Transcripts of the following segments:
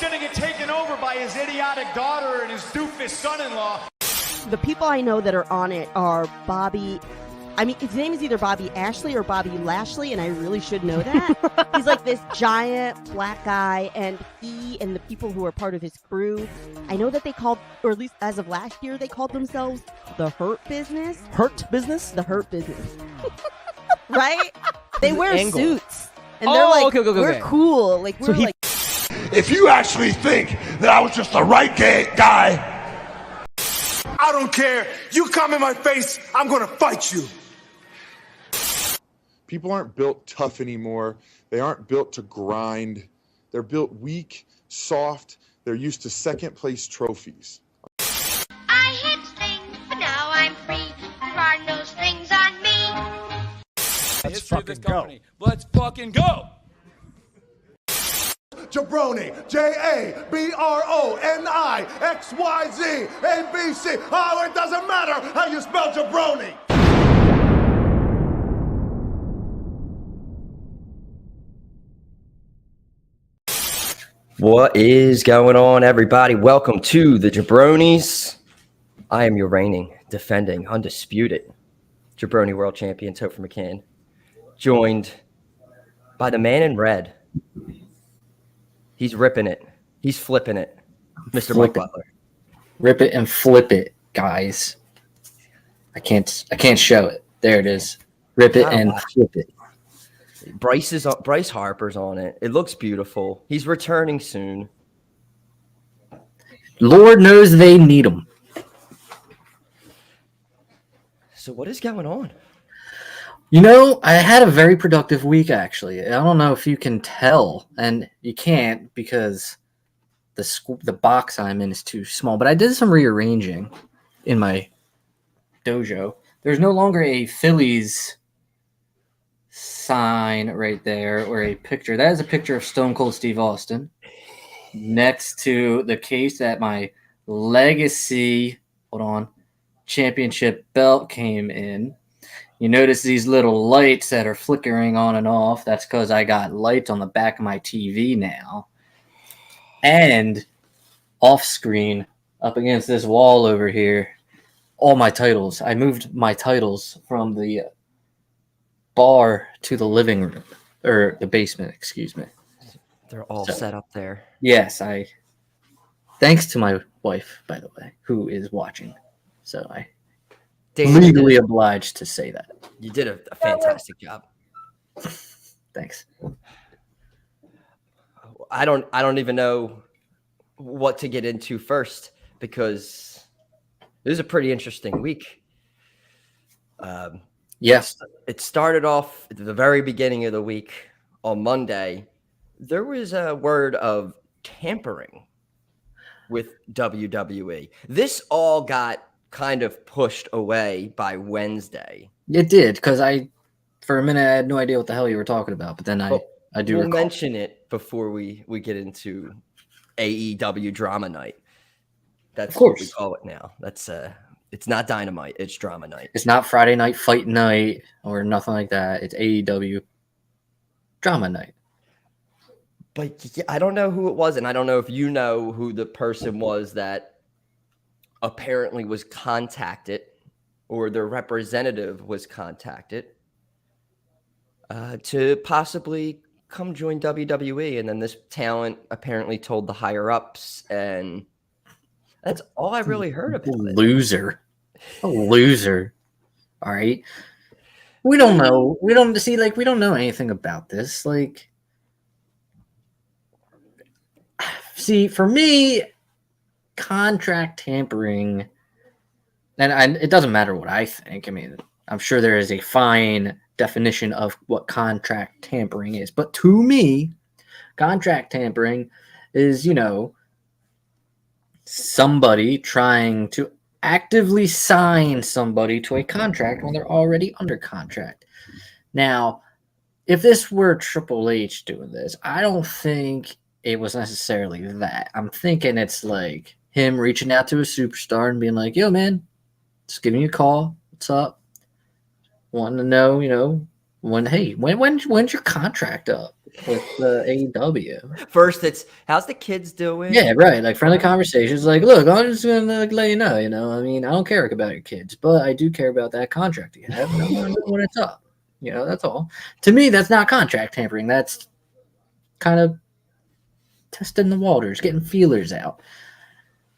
gonna get taken over by his idiotic daughter and his doofus son-in-law. The people I know that are on it are Bobby. I mean, his name is either Bobby Ashley or Bobby Lashley, and I really should know that. He's like this giant black guy, and he and the people who are part of his crew, I know that they called, or at least as of last year, they called themselves the Hurt Business. Hurt Business? The Hurt Business. Right? They wear angle. suits. And they're like, okay. we're cool. Like, we're like... If you actually think that I was just the right guy, I don't care. You come in my face, I'm gonna fight you. People aren't built tough anymore. They aren't built to grind. They're built weak, soft. They're used to second place trophies. I hit things, but now I'm free. There are no strings on me. Let's fucking go. Let's fucking go. jaBROni, jaBRONI, XYZ, ABC. Oh, it doesn't matter how you spell jaBROni. What is going on, everybody? Welcome to the jaBROnis. I am your reigning, defending, undisputed jaBROni World Champion, Topher McCann, joined by the man in red. He's ripping it. He's flipping it. Mr. Mike Butler. Rip it and flip it, guys. I can't show it. There it is. Rip it and flip it. Bryce Harper's on it. It looks beautiful. He's returning soon. Lord knows they need him. So what is going on? You know, I had a very productive week, actually. I don't know if you can tell, and you can't because the box I'm in is too small, but I did some rearranging in my dojo. There's no longer a Phillies sign right there or a picture. That is a picture of Stone Cold Steve Austin next to the case that my legacy championship belt came in. You notice these little lights that are flickering on and off. That's because I got lights on the back of my TV now. And off screen, up against this wall over here, all my titles. I moved my titles from the bar to the living room, or the basement, excuse me. They're all set up there. Yes, thanks to my wife, by the way, who is watching. So I legally obliged to say that. You did a fantastic job. Thanks. I don't even know what to get into first because this is a pretty interesting week. Yes. It started off at the very beginning of the week on Monday. There was a word of tampering with WWE. This all got kind of pushed away by Wednesday. It did, because for a minute, I had no idea what the hell you were talking about, but then I do recall. Mention it before we get into AEW Drama Night. That's what we call it now. That's it's not Dynamite, it's Drama Night. It's not Friday Night Fight Night or nothing like that. It's AEW Drama Night. But I don't know who it was, and I don't know if you know who the person was that apparently was contacted or their representative was contacted to possibly come join WWE. And then this talent apparently told the higher ups, and that's all I really heard about it. Loser. A loser. All right. We don't know. We don't know anything about this. See, for me, contract tampering, and it doesn't matter what I think. I mean, I'm sure there is a fine definition of what contract tampering is. But to me, contract tampering is, somebody trying to actively sign somebody to a contract when they're already under contract. Now, if this were Triple H doing this, I don't think it was necessarily that. I'm thinking it's like him reaching out to a superstar and being like, yo, man, just giving you a call. What's up? Wanting to know, when's your contract up? with the AEW. First, it's how's the kids doing? Yeah, right. Like friendly conversations. Like, look, I'm just gonna let you know. I mean, I don't care about your kids, but I do care about that contract you have, and I want to know when it's up. That's all. To me, that's not contract tampering. That's kind of testing the waters, getting feelers out.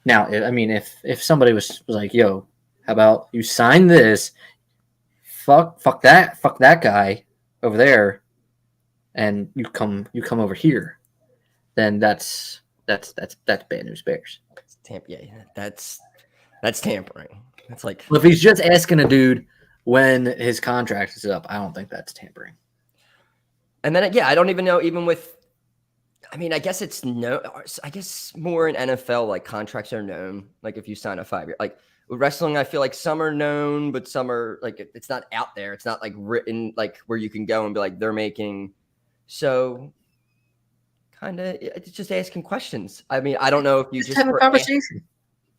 Now, I mean, if somebody was like, "Yo, how about you sign this? Fuck that guy over there, and you come over here," then that's bad news bears. Yeah, that's tampering. It's like, Well, if he's just asking a dude when his contract is up, I don't think that's tampering. and then I don't even know. Even with, I mean, I guess it's no. I guess more in NFL, like contracts are known. Like if you sign a 5-year, like with wrestling, I feel like some are known, but some are like it's not out there. It's not like written, like where you can go and be like they're making. So, kind of, it's just asking questions. I mean, I don't know if you just have a conversation.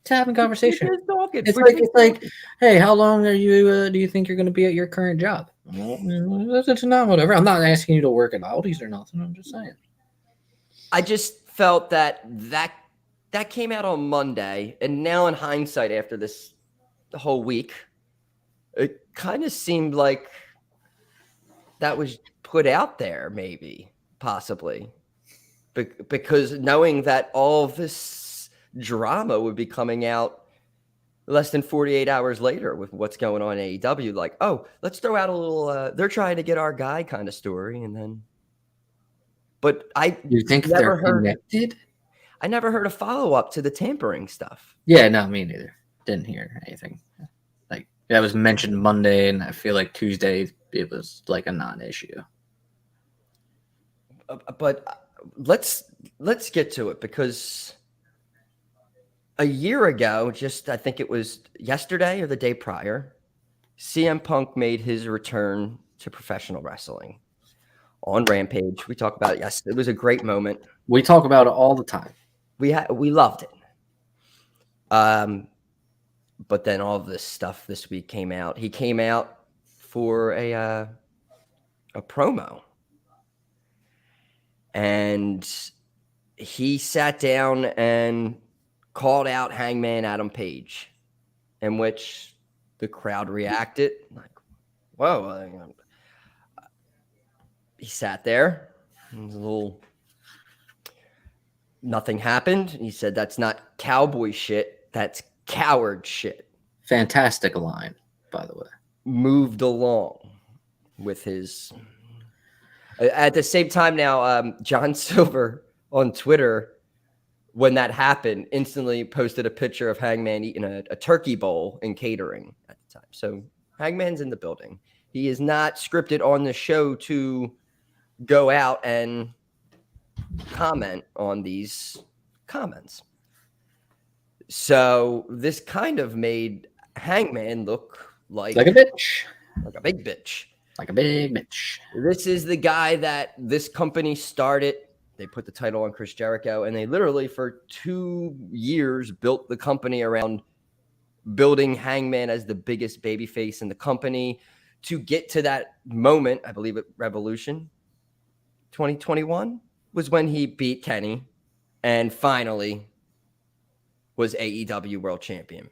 To having conversation. It's like, hey, how long are you? Do you think you're going to be at your current job? Well, it's not whatever. I'm not asking you to work at Aldi's or nothing. I'm just saying. I just felt that came out on Monday, and now in hindsight, after this whole week, it kind of seemed like that was put out there, maybe, possibly, because knowing that all of this drama would be coming out less than 48 hours later with what's going on in AEW, like, oh, let's throw out a little they're trying to get our guy kind of story, and then you think they're connected? I never heard a follow-up to the tampering stuff. Yeah, no, me neither. Didn't hear anything. Like that was mentioned Monday, and I feel like Tuesday it was like a non-issue. But let's get to it, because a year ago, I think it was yesterday or the day prior, CM Punk made his return to professional wrestling on Rampage. We talk about it. Yes, it was a great moment. We talk about it all the time. We loved it. But then all of this stuff this week came out. He came out for a promo, and he sat down and called out Hangman Adam Page, in which the crowd reacted like, whoa. He sat there, and nothing happened. He said, that's not cowboy shit, that's coward shit. Fantastic line, by the way. Moved along with his... At the same time now, John Silver on Twitter, when that happened, instantly posted a picture of Hangman eating a turkey bowl in catering at the time. So Hangman's in the building. He is not scripted on the show to go out and comment on these comments. So this kind of made Hangman look like a bitch. Like a big bitch. Like a big bitch. This is the guy that this company started. They put the title on Chris Jericho, and they literally for 2 years built the company around building Hangman as the biggest babyface in the company to get to that moment. I believe at Revolution 2021 was when he beat Kenny and finally was AEW World Champion.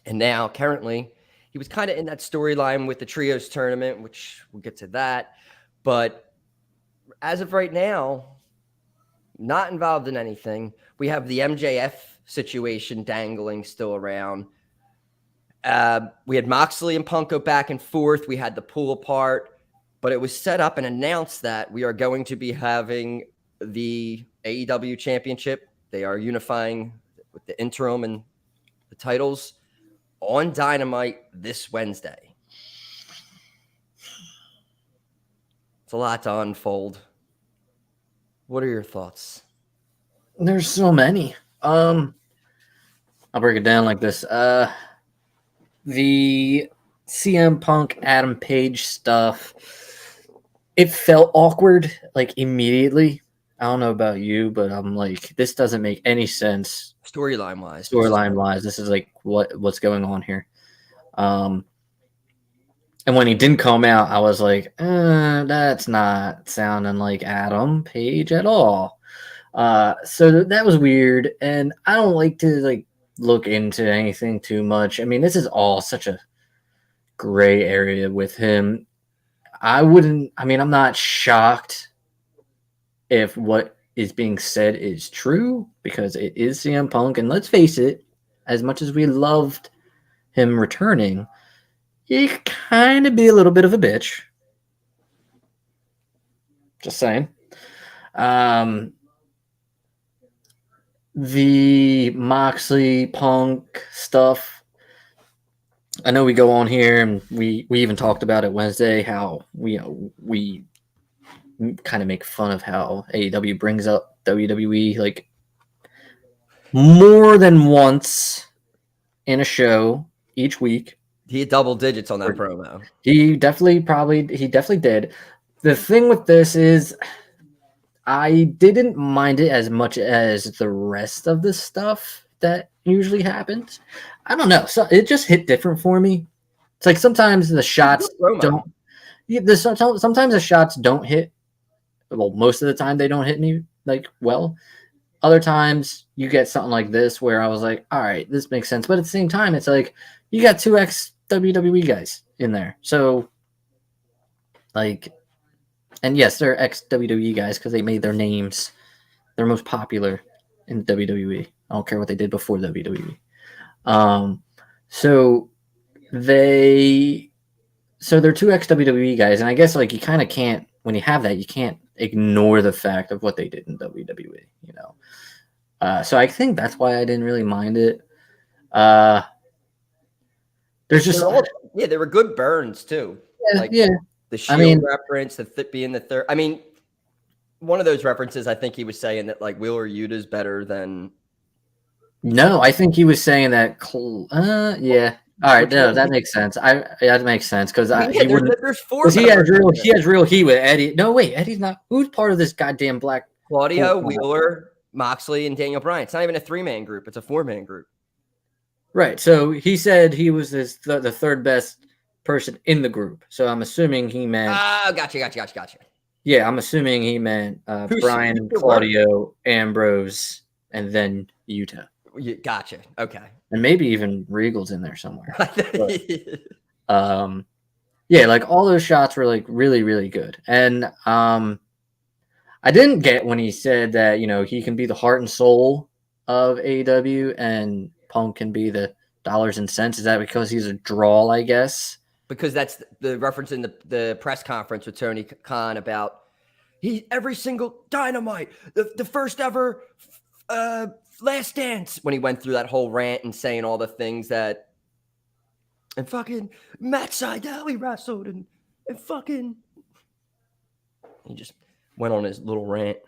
And now currently he was kind of in that storyline with the Trios tournament, which we'll get to that. But as of right now, not involved in anything. We have the MJF situation dangling still around. We had Moxley and Punk go back and forth. We had the pull apart, but it was set up and announced that we are going to be having the AEW championship. They are unifying with the interim and the titles on Dynamite this Wednesday. It's a lot to unfold. What are your thoughts? There's so many. I'll break it down like this. The CM Punk Adam Page stuff, it felt awkward like immediately. I don't know about you, but I'm like, this doesn't make any sense. Storyline wise, this is like what's going on here. And when he didn't come out, I was like, that's not sounding like Adam Page at all. So that was weird, and I don't like to like look into anything too much. I mean, this is all such a gray area with him. I'm not shocked if what is being said is true because it is CM Punk, and let's face it, as much as we loved him returning, he could kind of be a little bit of a bitch. Just saying. The Moxley Punk stuff, I know we go on here and we even talked about it Wednesday how we kind of make fun of how AEW brings up WWE like more than once in a show each week. He had double digits on that promo. He definitely did. The thing with this is I didn't mind it as much as the rest of the stuff that usually happens. I don't know. So it just hit different for me. It's like sometimes the shots don't. Yeah, sometimes the shots don't hit. Well, most of the time they don't hit me like well. Other times you get something like this where I was like, all right, this makes sense. But at the same time, it's like you got 2 ex-WWE guys in there. So, like, and yes, they're ex-WWE guys because they made their names. They're most popular in WWE. I don't care what they did before WWE. So they're 2 ex-WWE guys. And I guess, like, you kind of can't, when you have that, you can't ignore the fact of what they did in WWE, you know? So I think that's why I didn't really mind it. There's just there were good burns too. Yeah. The Shield reference, being the third. I mean, one of those references, I think he was saying that like Wheeler Yuta's better than. No, I think he was saying that. Yeah. All right, no, that makes sense. That makes sense because he wouldn't. There's 4. He has real heat with Eddie. No, wait, Eddie's not. Who's part of this goddamn black? Claudio, Wheeler, Moxley, and Daniel Bryan. It's not even a 3-man group; it's a 4-man group. Right. So he said he was the third best person in the group. So I'm assuming he meant. Gotcha. Yeah, I'm assuming he meant Bryan, Claudio, Ambrose, and then Yuta. Gotcha. Okay. And maybe even Regal's in there somewhere. But, yeah, like all those shots were like really, really good. And I didn't get when he said that, you know, he can be the heart and soul of AEW and Punk can be the dollars and cents. Is that because he's a draw, I guess? Because that's the reference in the press conference with Tony Khan about every single Dynamite, the first ever Last Dance, when he went through that whole rant and saying all the things that and fucking Matt Sydal he wrestled and fucking he just went on his little rant.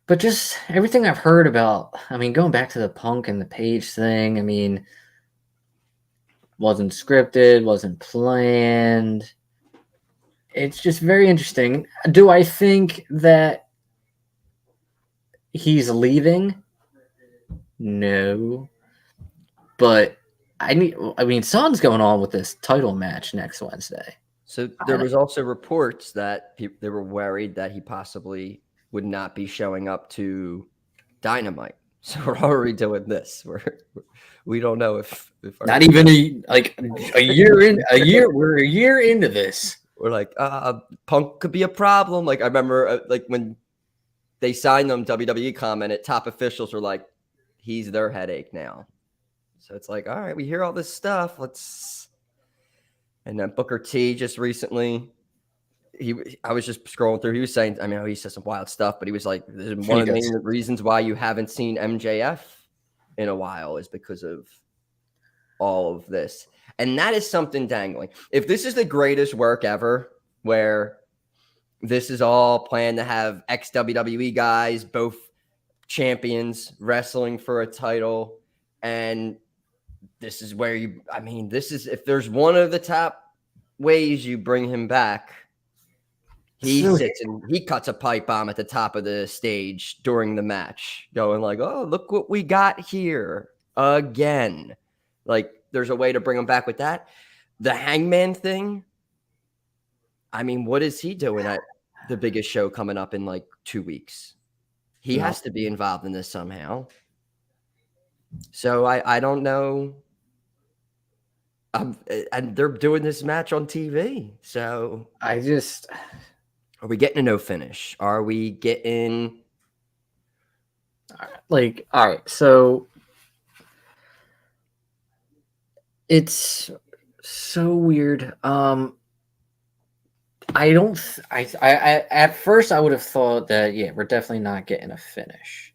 But just everything I've heard about, I mean, going back to the Punk and the Page thing, I mean, wasn't scripted, wasn't planned. It's just very interesting. Do I think that he's leaving? No. But something's going on with this title match next Wednesday. So there was also reports that they were worried that he possibly would not be showing up to Dynamite. So we're already doing this. We don't know if not even a year in a year. We're a year into this. We're like, Punk could be a problem. Like I remember, like when they signed them, WWE commented, top officials were like, he's their headache now. So it's like, all right, we hear all this stuff. And then Booker T just recently, I was just scrolling through. He was saying, I mean, he said some wild stuff, but he was like, one of the main reasons why you haven't seen MJF in a while is because of all of this. And that is something dangling. If this is the greatest work ever, where this is all planned to have ex-WWE guys, both champions, wrestling for a title, and this is where if there's one of the top ways you bring him back, he sits and he cuts a pipe bomb at the top of the stage during the match, going like, oh, look what we got here again. Like, there's a way to bring him back with that. the Hangman thing. I mean, what is he doing at the biggest show coming up in like 2 weeks? He has to be involved in this somehow. So I don't know. And they're doing this match on TV. So I just are we getting a no finish? Are we getting like all right? So it's so weird. I don't. I at first I would have thought that we're definitely not getting a finish,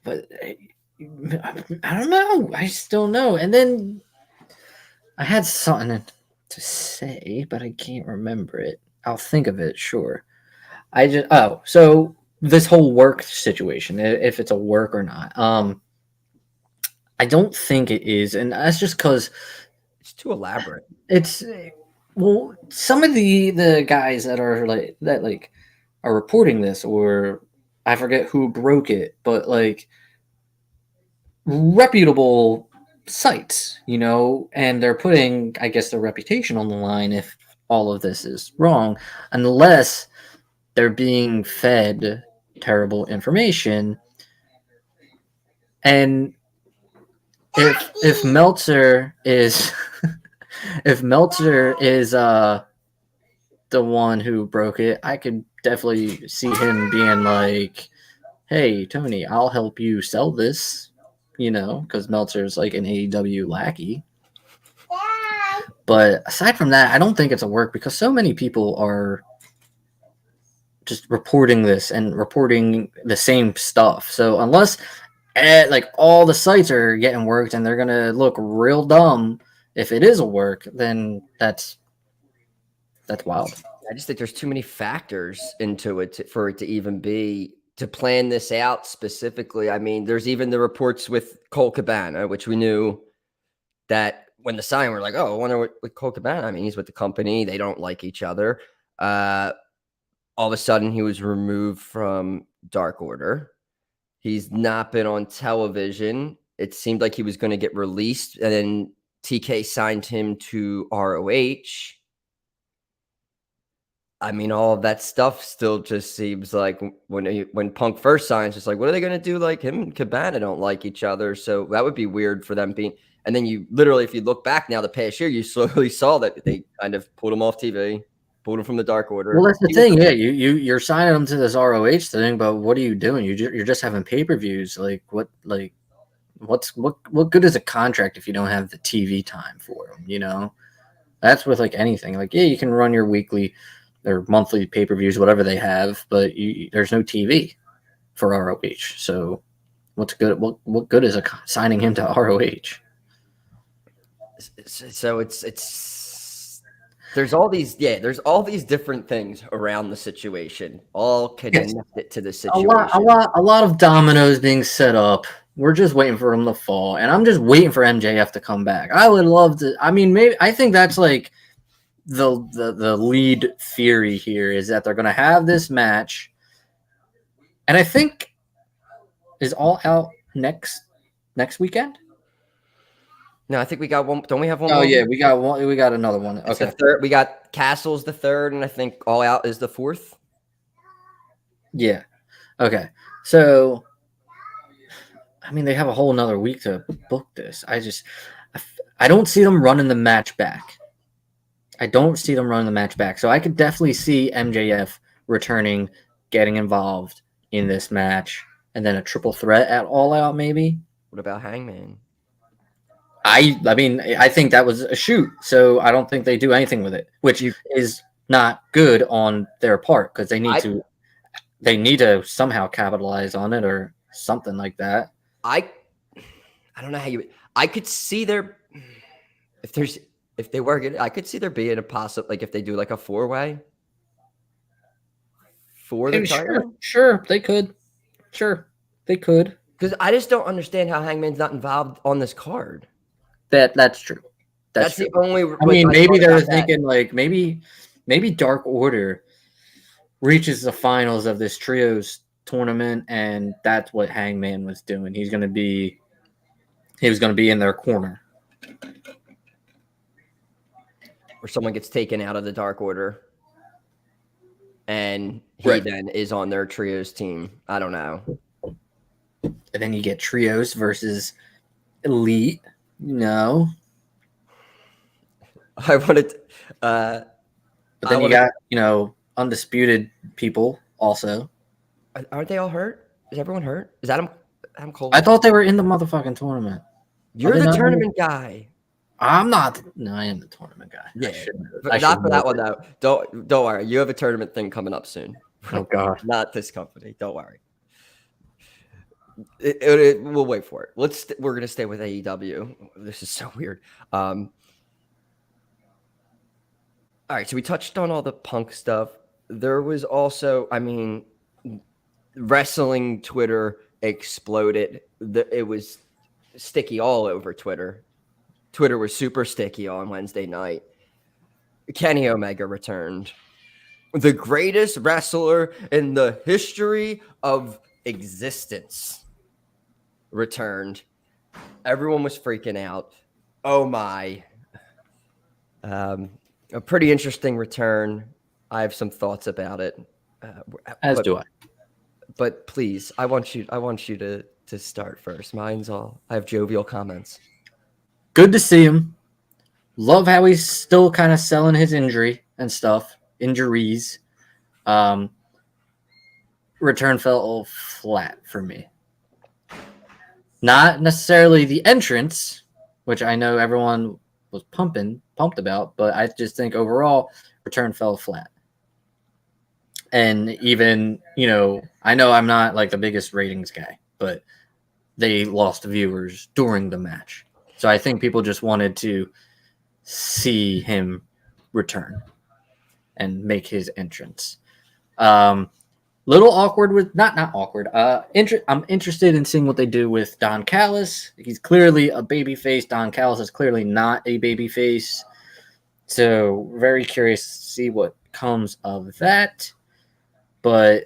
but I don't know. I just don't know. And then I had something to say, but I can't remember it. I'll think of it. Sure. So this whole work situation, if it's a work or not. I don't think it is, and that's just because it's too elaborate. It's well, some of the guys that are are reporting this, or I forget who broke it, but like reputable sites, and they're putting, I guess, their reputation on the line if all of this is wrong, unless they're being fed terrible information. And if Meltzer is if Meltzer is the one who broke it, I could definitely see him being like, "Hey, Tony, I'll help you sell this," because Meltzer's like an AEW lackey. But aside from that, I don't think it's a work because so many people are just reporting this and reporting the same stuff. So unless all the sites are getting worked and they're gonna look real dumb if it is a work, then that's wild. I just think there's too many factors into it for it to even be to plan this out specifically. I mean, there's even the reports with Colt Cabana, which we knew that when the sign we're like, oh, I wonder what with Colt Cabana. I mean, he's with the company. They don't like each other. All of a sudden, he was removed from Dark Order. He's not been on television. It seemed like he was going to get released, and then TK signed him to ROH. I mean, all of that stuff still just seems like when Punk first signs, it's like, what are they going to do? Like him and Cabana don't like each other. So that would be weird for them being. And then you literally, if you look back now the past year, you slowly saw that they kind of pulled him off TV, pulled him from the Dark Order. Well, that's the thing. Yeah, you're signing them to this ROH thing, but what are you doing? You're just having pay-per-views. Like what good is a contract if you don't have the TV time for them? That's with like anything. Like, yeah, you can run your weekly or monthly pay-per-views, whatever they have, but there's no TV for ROH. So what's good? What good is signing him to ROH? So it's there's all these different things around the situation, all connected to the situation. A lot of dominoes being set up. We're just waiting for him to fall, and I'm just waiting for MJF to come back. I would love to. I mean, maybe I think that's like the lead theory here is that they're going to have this match, and I think is All Out next weekend. No, I think we got one. Don't we have one? Oh yeah, we got one. We got another one. It's the third. We got Castle's the third, and I think All Out is the fourth. Yeah. Okay. So, I mean, they have a whole another week to book this. I don't see them running the match back. So I could definitely see MJF returning, getting involved in this match, and then a triple threat at All Out, maybe. What about Hangman? I mean, I think that was a shoot, so I don't think they do anything with it, which is not good on their part because they need to somehow capitalize on it or something like that. I don't know how I could see if they were good, I could see there being a possible, like if they do like a 4-way for the title. Sure, they could. Sure, they could. Because I just don't understand how Hangman's not involved on this card. That's true. That's true. the only. I mean, maybe they're thinking like maybe Dark Order reaches the finals of this trios tournament, and that's what Hangman was doing. He was going to be in their corner. or someone gets taken out of the Dark Order, and he then is on their trios team. I don't know. And then you get trios versus elite. No. I wanted. But then you got, undisputed people also. Aren't they all hurt? Is everyone hurt? Is Adam Cole? I thought they were in the motherfucking tournament. You're the tournament guy. I'm not. No, I am the tournament guy. Yeah, but not for that one though. Don't worry. You have a tournament thing coming up soon. Oh God, not this company. Don't worry. We'll wait for it. We're gonna stay with AEW. This is so weird. All right, so we touched on all the Punk stuff. There was also, wrestling Twitter exploded. It was sticky all over Twitter. Twitter was super sticky on Wednesday night. Kenny Omega returned. The greatest wrestler in the history of existence returned. Everyone was freaking out. Oh my. A pretty interesting return. I have some thoughts about it. As do I. But please, I want you to start first. I have jovial comments. Good to see him. Love how he's still kind of selling his injuries. Return fell flat for me. Not necessarily the entrance, which I know everyone was pumped about, but I just think overall return fell flat. And even, I know I'm not like the biggest ratings guy, but they lost viewers during the match. So I think people just wanted to see him return and make his entrance. Little awkward with not awkward. I'm interested in seeing what they do with Don Callis. He's clearly a babyface. Don Callis is clearly not a babyface. So very curious to see what comes of that. But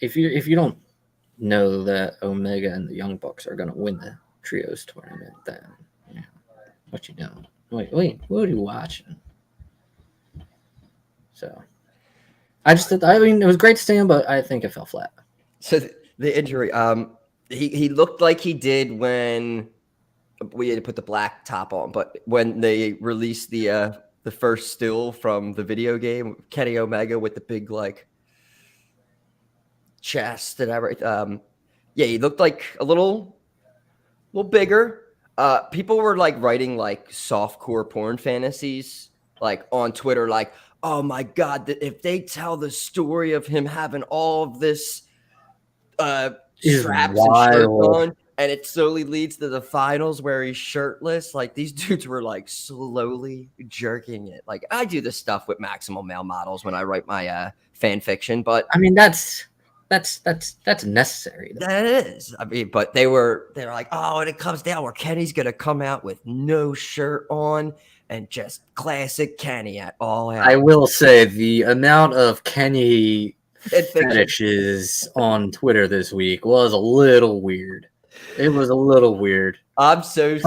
if you don't know that Omega and the Young Bucks are going to win the trios tournament, then what you know? Wait, what are you watching? So it was great to see him, but I think it fell flat. So the injury, he looked like he did when we had to put the black top on, but when they released the first still from the video game, Kenny Omega with the big chest and everything. He looked like a little bigger. People were writing softcore porn fantasies on Twitter, oh my God, if they tell the story of him having all of this straps and shirts on, and it slowly leads to the finals where he's shirtless, these dudes were slowly jerking it. I do this stuff with Maximal Male Models when I write my fan fiction, but that's necessary. That is. But they're like, oh, and it comes down where Kenny's gonna come out with no shirt on and just classic Kenny at all out. I will say the amount of Kenny fetishes on Twitter this week was a little weird. It was a little weird. I'm so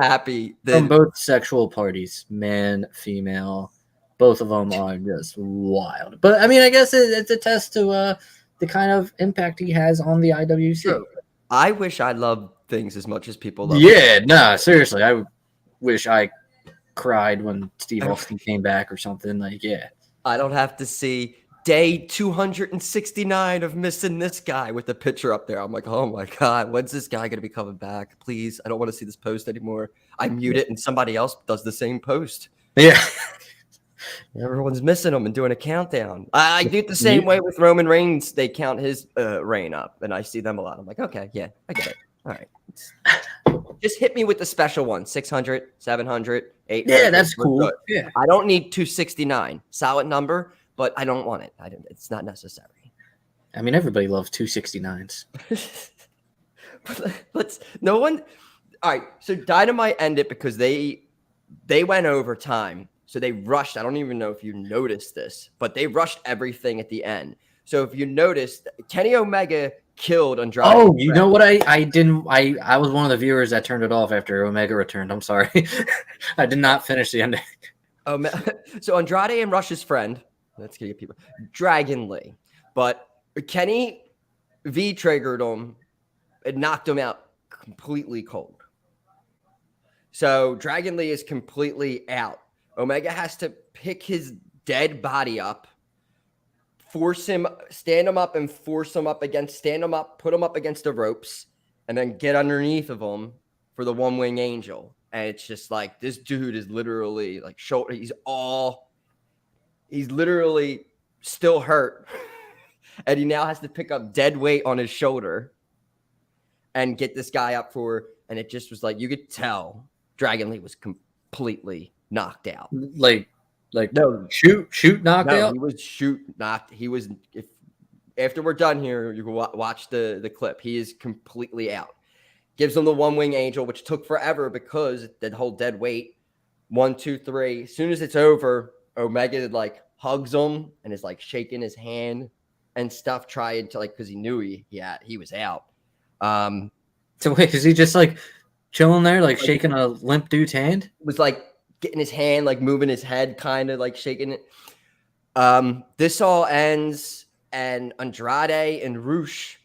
happy from both sexual parties, man, female, both of them are just wild. But I guess it's a test to the kind of impact he has on the IWC. True. I wish I loved things as much as people love. Yeah, no, seriously, I wish I cried when Steve Austin came back or something. I don't have to see day 269 of missing this guy with the picture up there. I'm like, oh my God, when's this guy gonna be coming back? Please, I don't want to see this post anymore. I mute it and somebody else does the same post. Yeah. Everyone's missing him and doing a countdown. I do it the same way with Roman Reigns. They count his reign up, and I see them a lot. I'm like, okay, yeah, I get it. All right. Just hit me with the special one, 600, 700, 800. Yeah, that's cool. Yeah. I don't need 269. Solid number, but I don't want it. It's not necessary. Everybody loves 269s. All right, so Dynamite ended because they went over time. So they rushed. I don't even know if you noticed this, but they rushed everything at the end. So if you noticed, Kenny Omega killed Andrade. Oh, you know what? I didn't. I was one of the viewers that turned it off after Omega returned. I'm sorry. I did not finish the ending. So Andrade and Rush's friend, let's get people, Dragon Lee. But Kenny V-triggered him and knocked him out completely cold. So Dragon Lee is completely out. Omega has to pick his dead body up, stand him up and force him up stand him up, put him up against the ropes, and then get underneath of him for the one-wing angel. And it's just like, this dude is literally like, he's literally still hurt. And he now has to pick up dead weight on his shoulder and get this guy up and it just was like, you could tell Dragon Lee was completely knocked out. Like no, shoot knocked out. He was knocked. He was, after we're done here, you can watch the clip. He is completely out. Gives him the one-wing angel, which took forever because that whole dead weight. 1, 2, 3. As soon as it's over, Omega like hugs him and is like shaking his hand and stuff, trying to like, because he knew he was out. So wait, is he just like chilling there, like shaking a limp dude's hand? Was like getting his hand, like moving his head, kind of like shaking it. This all ends, and Andrade and Rush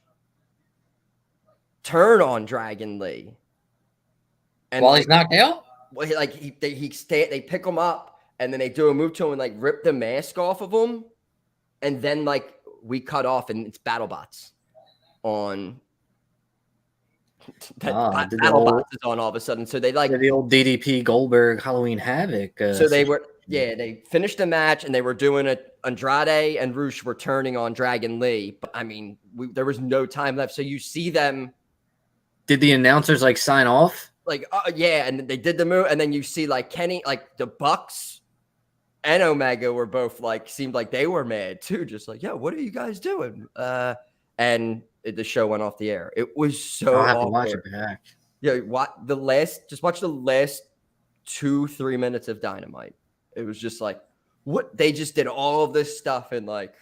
turn on Dragon Lee, and while he's knocked out. Well, they pick him up, and then they do a move to him and like rip the mask off of him, and then like we cut off, and it's BattleBots on. BattleBots is on all of a sudden, so they like the old DDP Goldberg Halloween Havoc. So they were, they finished the match and they were doing it. Andrade and Rush were turning on Dragon Lee, but I mean, there was no time left. So you see them. Did the announcers like sign off? Like, and they did the move, and then you see like Kenny, like the Bucks and Omega were both like, seemed like they were mad too, just like, yo, what are you guys doing? And the show went off the air. It was so I'll have awkward. to watch it back. Yeah, watch the last 2-3 minutes of Dynamite. It was just like, what? They just did all of this stuff, and like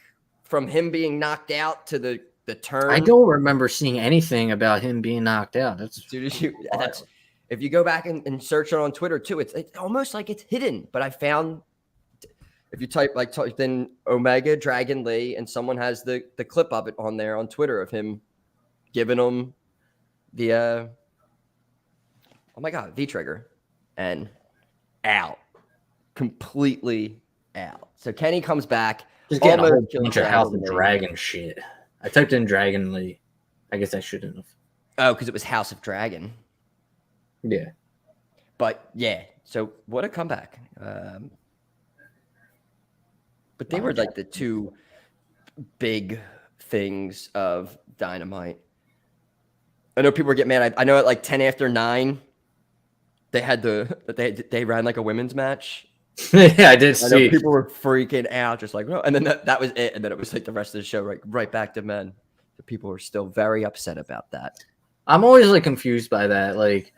from him being knocked out to the turn. I don't remember seeing anything about him being knocked out. If you go back and search it on Twitter too, it's almost like it's hidden. But I found, if you type in Omega Dragon Lee, and someone has the clip of it on there on Twitter of him giving him the oh my god, V-trigger, and out, completely out. So Kenny comes back. Just getting a whole bunch of House of Dragon shit. I typed in Dragon Lee. I guess I shouldn't have. Oh, because it was House of Dragon. Yeah. But yeah, so what a comeback. But they were like the two big things of Dynamite. I know people were getting mad. I know at like 10 after 9, they ran like a women's match. Yeah, I did see. People were freaking out, just like, and then that was it. And then it was like the rest of the show, right back to men. The people were still very upset about that. I'm always like confused by that. Like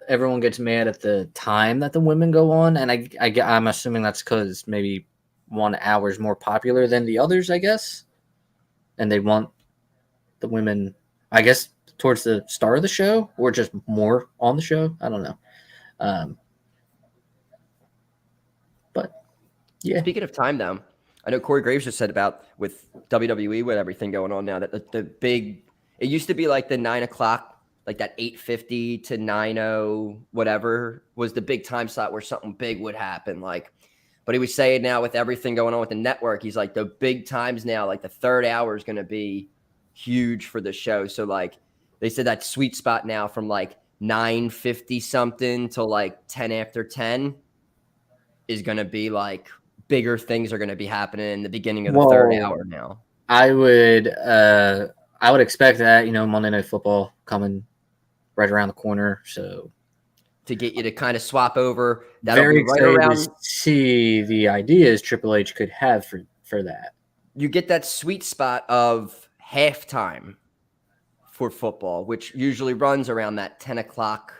everyone gets mad at the time that the women go on, and I'm assuming that's because maybe 1 hour is more popular than the others, I guess, and they want the women, I guess, towards the start of the show or just more on the show. I don't know. But yeah. Speaking of time, though, I know Corey Graves just said about with WWE with everything going on now that the big, it used to be like the 9 o'clock, like that 8:50 to 9:00 whatever was the big time slot where something big would happen. Like, but he was saying now with everything going on with the network, he's like the big times now, like the third hour is going to be huge for the show. So like they said that sweet spot now from like 9:50 something to like 10 after 10 is going to be like bigger things are going to be happening in the beginning of the third hour now. I would expect that, Monday Night Football coming right around the corner. So to get you to kind of swap over, that'll very be right around. To see the ideas Triple H could have for that. You get that sweet spot of halftime for football, which usually runs around that 10 o'clock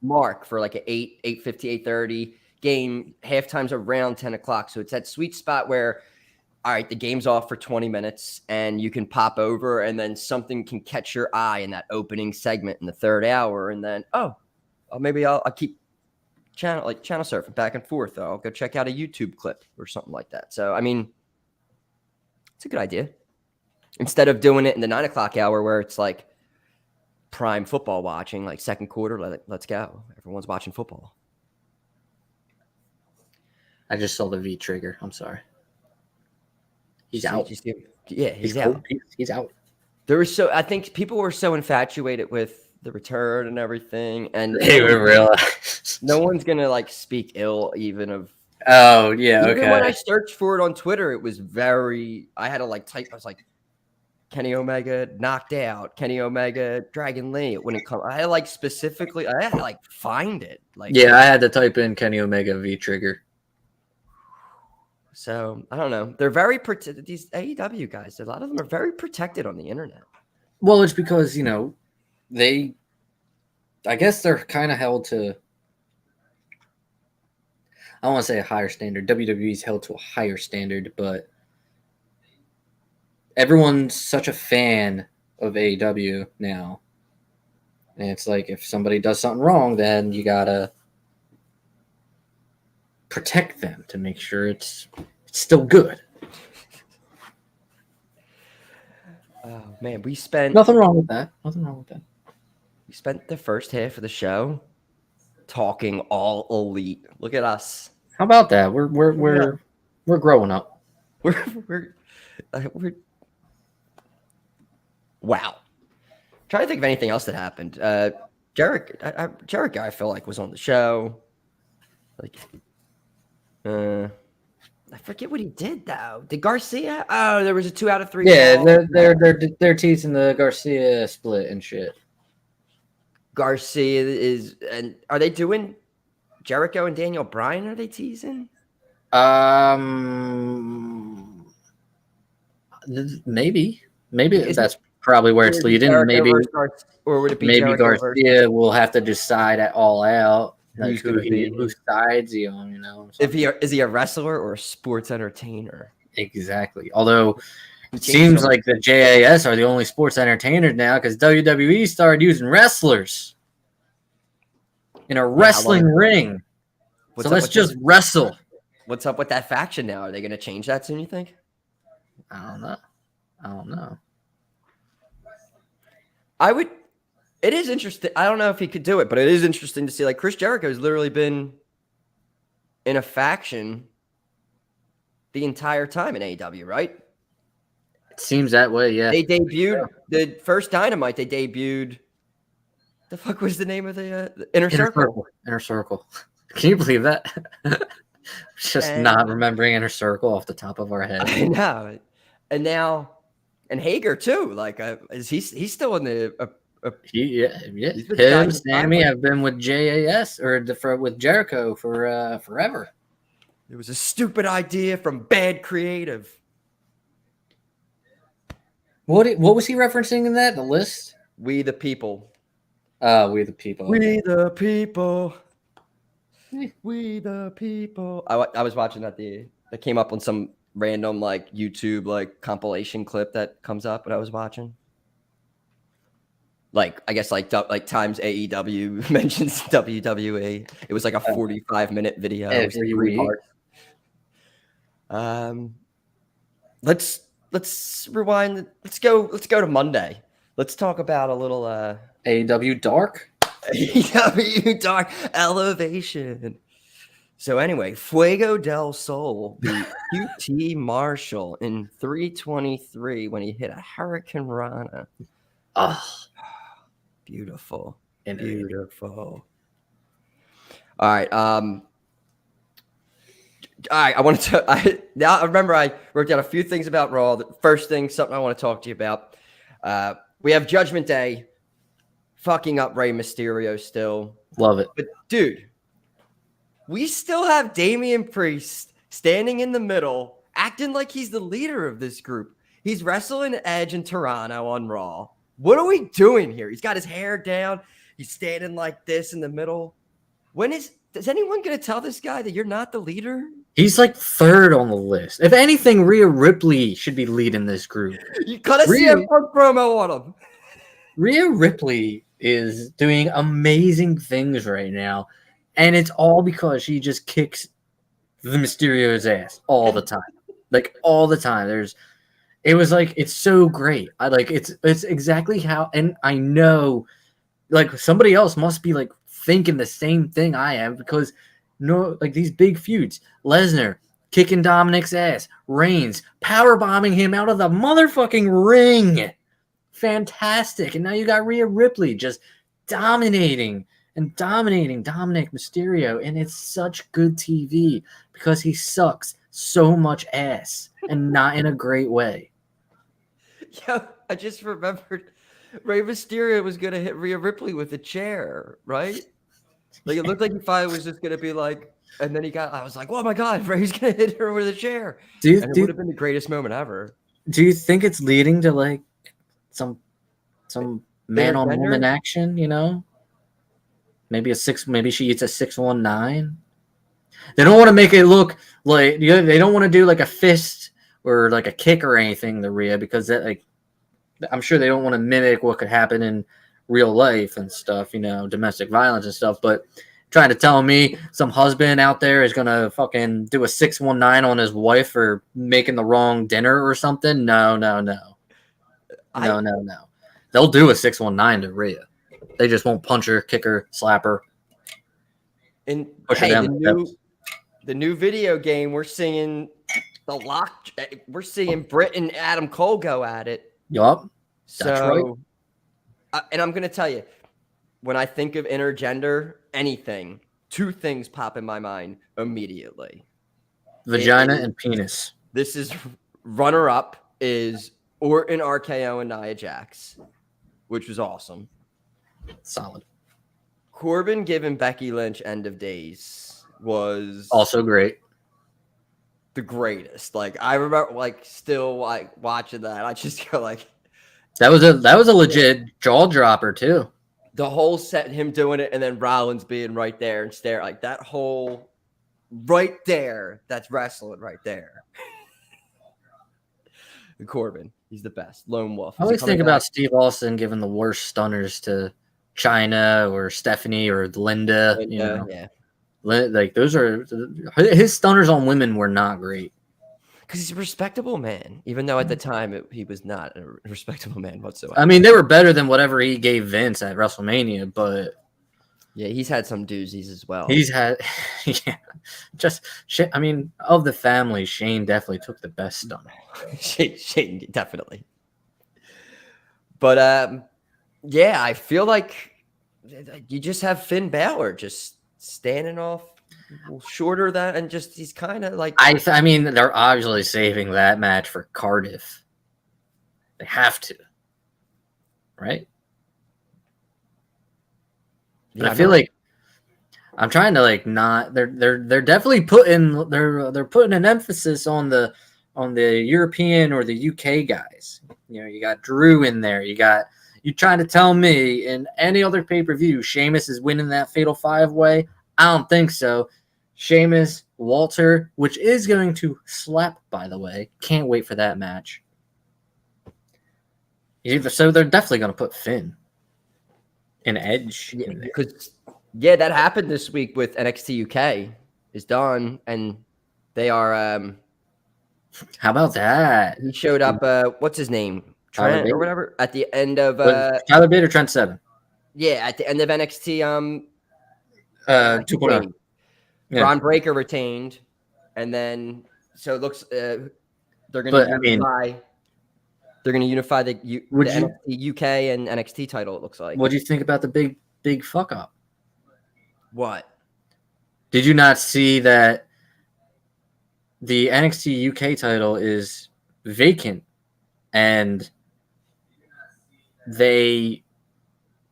mark for like an 8:50, 8:30 game. Halftime's around 10 o'clock. So it's that sweet spot where all right, the game's off for 20 minutes and you can pop over and then something can catch your eye in that opening segment in the third hour. And then, maybe I'll keep channel surfing back and forth. I'll go check out a YouTube clip or something like that. So, I mean, it's a good idea. Instead of doing it in the 9 o'clock hour where it's like prime football watching, like second quarter, let's go. Everyone's watching football. I just saw the V trigger. I'm sorry. He's out. Yeah, he's out. He's out. I think people were so infatuated with the return and everything, and they were real. No one's gonna like speak ill even of. Oh yeah, okay. Even when I searched for it on Twitter, it was I had to like type. I was like, Kenny Omega knocked out, Kenny Omega Dragon Lee. It wouldn't come. I had like specifically. I had to like find it. Like yeah, I had to type in Kenny Omega V trigger. So I don't know. They're very protected. These AEW guys, a lot of them are very protected on the internet. Well, it's because I guess they're kind of held to. I don't want to say a higher standard. WWE's held to a higher standard, but everyone's such a fan of AEW now, and it's like if somebody does something wrong, then you gotta protect them to make sure it's still good. Oh man, we spent nothing wrong with that. We spent the first half of the show talking all elite. Look at us. How about that? We're growing up. We're wow. Trying to think of anything else that happened. Jericho, I feel like was on the show. Like, I forget what he did though. Did Garcia? Oh, there was a 2 out of 3. Yeah, they're teasing the Garcia split and shit. Garcia is, and are they doing Jericho and Daniel Bryan? Are they teasing? Maybe that's probably where it's leading. Jericho Maybe, or would it be maybe Jericho Garcia will have to decide at All Out. Who's whose side's he on? Is he a wrestler or a sports entertainer? Exactly. Although it seems like the JAS are the only sports entertainers now because WWE started using wrestlers in a wrestling ring. So let's just wrestle. What's up with that faction now? Are they going to change that soon, you think? I don't know. It is interesting. I don't know if he could do it, but it is interesting to see. Like Chris Jericho has literally been in a faction the entire time in AEW, right? It seems that way, yeah. They debuted the first Dynamite. They debuted. The fuck was the name of the Inner Circle? Inner Circle. Can you believe that? Just not remembering Inner Circle off the top of our head. I know. And now, and Hager too. Like, is he's still in the? Yeah. Him, Sammy have been with JAS or with Jericho for forever. It was a stupid idea from bad creative. What was he referencing in that? The list? We the people. We the people. We the people. We the people. I was watching that came up on some random like YouTube like compilation clip that comes up when I was watching. Like I guess like times AEW mentions WWE. It was like a 45-minute video. Every week. Let's rewind. Let's go to Monday. Let's talk about a little AEW Dark. AEW Dark Elevation. So anyway, Fuego del Sol beat QT Marshall in 3:23 when he hit a Hurricane Rana. Oh, beautiful. Indeed. Beautiful. All right. I wanted to. Now I remember I wrote down a few things about Raw. The first thing, something I want to talk to you about. We have Judgment Day fucking up Rey Mysterio still. Love it. But dude, we still have Damian Priest standing in the middle, acting like he's the leader of this group. He's wrestling Edge in Toronto on Raw. What are we doing here? He's got his hair down. He's standing like this in the middle. When is is anyone going to tell this guy that you're not the leader? He's like third on the list. If anything, Rhea Ripley should be leading this group. You got to see a Punk promo on him. Rhea Ripley is doing amazing things right now, and it's all because she just kicks the Mysterio's ass all the time. Like all the time. It's so great. It's exactly how, and I know like somebody else must be like thinking the same thing I am, because these big feuds, Lesnar kicking Dominic's ass, Reigns power bombing him out of the motherfucking ring. Fantastic. And now you got Rhea Ripley just dominating Dominic Mysterio, and it's such good TV because he sucks so much ass and not in a great way. Yeah, I just remembered Rey Mysterio was going to hit Rhea Ripley with a chair, right? Like it looked like he finally was just going to be like, and then I was like, oh my God, Rey's going to hit her with a chair. It would have been the greatest moment ever. Do you think it's leading to like some man on woman action, Maybe she eats a 619. They don't want to make it look like they don't want to do like a fist or like a kick or anything to Rhea, because that I'm sure they don't want to mimic what could happen in real life and stuff, domestic violence and stuff. But trying to tell me some husband out there is gonna fucking do a 619 on his wife for making the wrong dinner or something? No. No. They'll do a 619 to Rhea. They just won't punch her, kick her, slap her. And the new video game, we're seeing we're seeing Britt and Adam Cole go at it. Yup. That's right. And I'm gonna tell you, when I think of intergender anything, two things pop in my mind immediately: vagina and penis. This is runner-up is Orton, RKO, and Nia Jax, which was awesome. Solid. Corbin giving Becky Lynch End of Days was also great. The greatest. Like I remember, still watching that. I just go like, that was a legit jaw dropper too. The whole set, him doing it, and then Rollins being right there and stare like that whole right there. That's wrestling right there. Corbin, he's the best. Lone Wolf. I always think about Steve Austin giving the worst stunners to China or Stephanie or Linda. Yeah. Like those are his stunners on women were not great. Because he's a respectable man, even though at the time he was not a respectable man whatsoever. I mean, they were better than whatever he gave Vince at WrestleMania, but yeah, he's had some doozies as well. He's had, I mean, of the family, Shane definitely took the best stunner. Shane definitely. But yeah, I feel like you just have Finn Balor just standing off shorter than, and just he's kind of like. I mean, they're obviously saving that match for Cardiff. They have to, right? Yeah, but I feel like I'm trying to like not. They're definitely putting they're putting an emphasis on the European or the UK guys. You got Drew in there. You trying to tell me in any other pay-per-view Sheamus is winning that Fatal 5-Way? I don't think so. Sheamus, Walter, which is going to slap, by the way. Can't wait for that match. So they're definitely going to put Finn and Edge in there. Because that happened this week with NXT UK is done, and they are. How about that? He showed up. What's his name? Trent or whatever at the end of Tyler Bate or Trent Seven. Yeah, at the end of NXT 2.0. Yeah. Braun Breaker retained, and then so it looks they're going to unify. They're going to unify the NXT UK and NXT title. It looks like. What do you think about the big fuck up? What? Did you not see that the NXT UK title is vacant, and they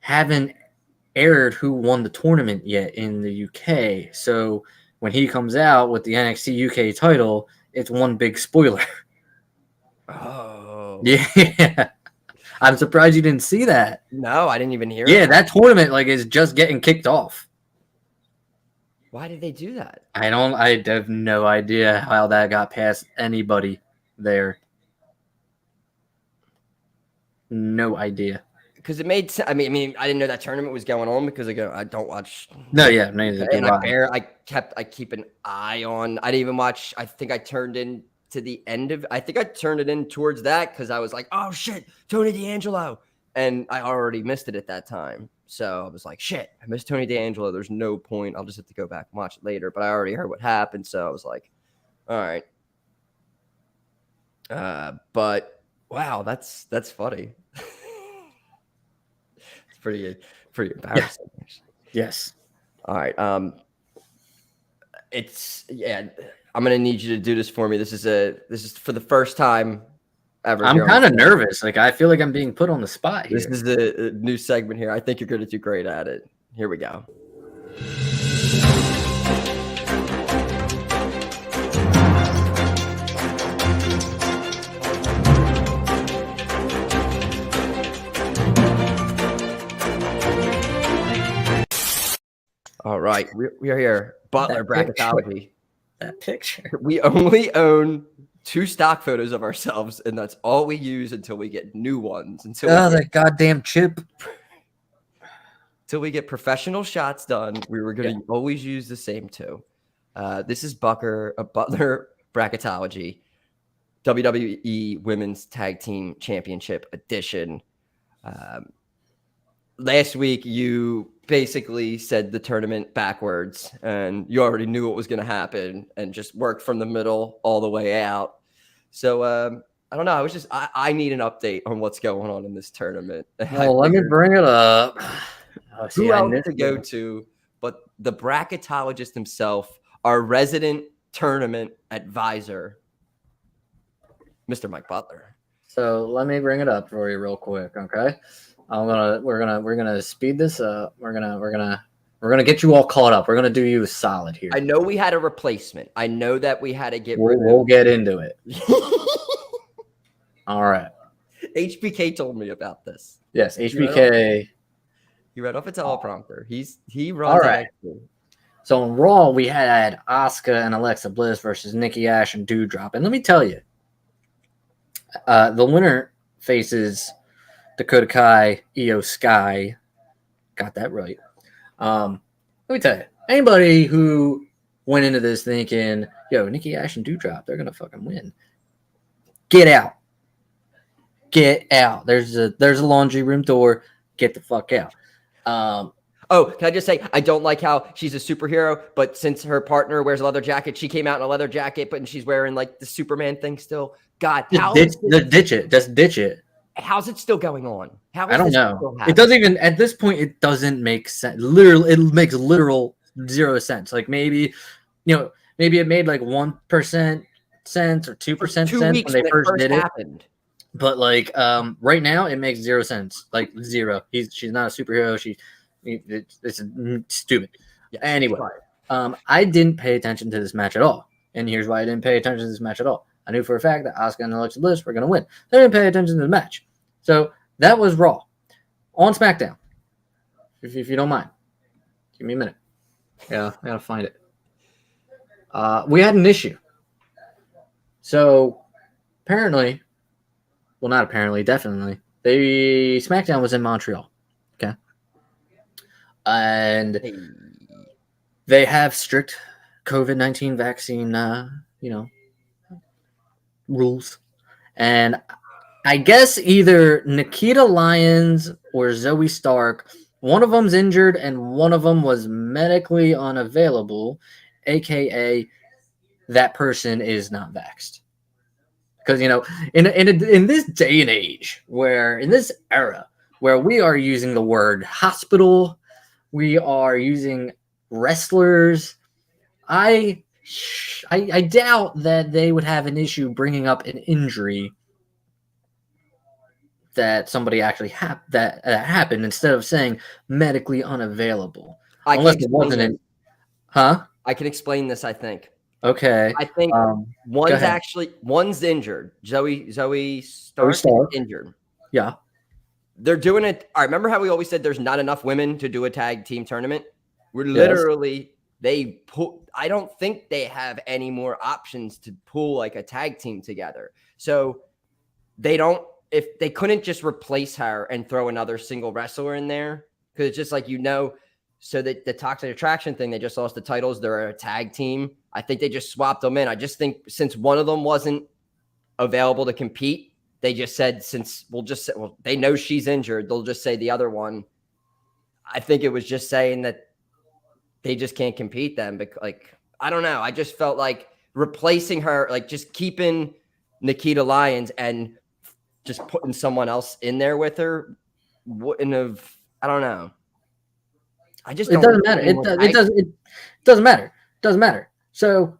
haven't aired who won the tournament yet in the UK? So when he comes out with the NXT UK title, it's one big spoiler. Oh. Yeah. I'm surprised you didn't see that. No, I didn't even hear that tournament is just getting kicked off. Why did they do that? I have no idea how that got past anybody there. No idea. Because it made sense. I mean, I didn't know that tournament was going on because I don't watch. No, yeah, neither do And I. I keep an eye on. I didn't even watch. I think I turned in to the end of. I think I turned it in towards that because I was like, oh shit, Tony D'Angelo, and I already missed it at that time. So I was like, shit, I missed Tony D'Angelo. There's no point. I'll just have to go back and watch it later. But I already heard what happened, so I was like, all right. But wow, that's funny. It's pretty embarrassing. Yeah. Yes. All right. I'm gonna need you to do this for me. This is for the first time ever. I'm kind of nervous. Like I feel like I'm being put on the spot here. This is the new segment here. I think you're going to do great at it. Here we go. All right, we are here. Butler bracketology. That picture. We only own 2 stock photos of ourselves, and that's all we use until we get new ones. That goddamn chip. Till we get professional shots done, we were going to always use the same 2. This is Butler bracketology, WWE Women's Tag Team Championship edition. Last week, you basically said the tournament backwards, and you already knew what was going to happen and just worked from the middle all the way out. So I don't know. I need an update on what's going on in this tournament. Well, let me bring it up. Who else to go to but the bracketologist himself, our resident tournament advisor, Mr. Mike Butler. So let me bring it up for you real quick, okay? We're gonna speed this up. We're gonna get you all caught up. We're gonna do you a solid here. I know we had a replacement. I know that we had to get rid of. We'll get into it. All right. HBK told me about this. Yes, HBK. He read off a teleprompter. He runs. All right. So on Raw, we had Asuka and Alexa Bliss versus Nikki Ash and Doudrop. And let me tell you, the winner faces Dakota Kai, Io Sky. Got that right. Let me tell you, anybody who went into this thinking, yo, Nikki Ash and Doudrop, they're going to fucking win. Get out. Get out. There's a laundry room door. Get the fuck out. Can I just say, I don't like how she's a superhero, but since her partner wears a leather jacket, she came out in a leather jacket, but she's wearing like the Superman thing still. God, ditch it. Just ditch it. How's it still going on? I don't know. It doesn't even, at this point, it doesn't make sense. Literally, it makes literal 0 sense. Like maybe it made like 1% sense or 2% sense when they first did it. But like right now, it makes 0 sense. Like 0. She's not a superhero. It's stupid. Yes, anyway, right. I didn't pay attention to this match at all. And here's why I didn't pay attention to this match at all. I knew for a fact that Asuka and Alexa Bliss were going to win. I didn't pay attention to the match. So that was Raw. On SmackDown, if you don't mind, give me a minute. Yeah, I got to find it. We had an issue. So apparently, well, not apparently, definitely, SmackDown was in Montreal. Okay. And they have strict COVID-19 vaccine, rules. And I guess either Nikita Lyons or Zoe Stark, one of them's injured and one of them was medically unavailable, aka that person is not vaxxed. Because in this day and age, in this era where we are using the word hospital, we are using wrestlers, I doubt that they would have an issue bringing up an injury that somebody actually that happened instead of saying medically unavailable. Unless it wasn't I can explain this, I think. Okay. I think one's injured. Zoe Stark is injured. Yeah. They're doing it. I remember how we always said there's not enough women to do a tag team tournament. We're literally I don't think they have any more options to pull like a tag team together. So if they couldn't just replace her and throw another single wrestler in there, because it's just like, so that the Toxic Attraction thing, they just lost the titles. They're a tag team. I think they just swapped them in. I just think since one of them wasn't available to compete, they just said, they know she's injured, they'll just say the other one. I think it was just saying that they just can't compete then. But I don't know. I just felt like replacing her, like just keeping Nikita Lyons and just putting someone else in there with her wouldn't have. I don't know. I just It doesn't matter. It doesn't matter. It doesn't matter. So,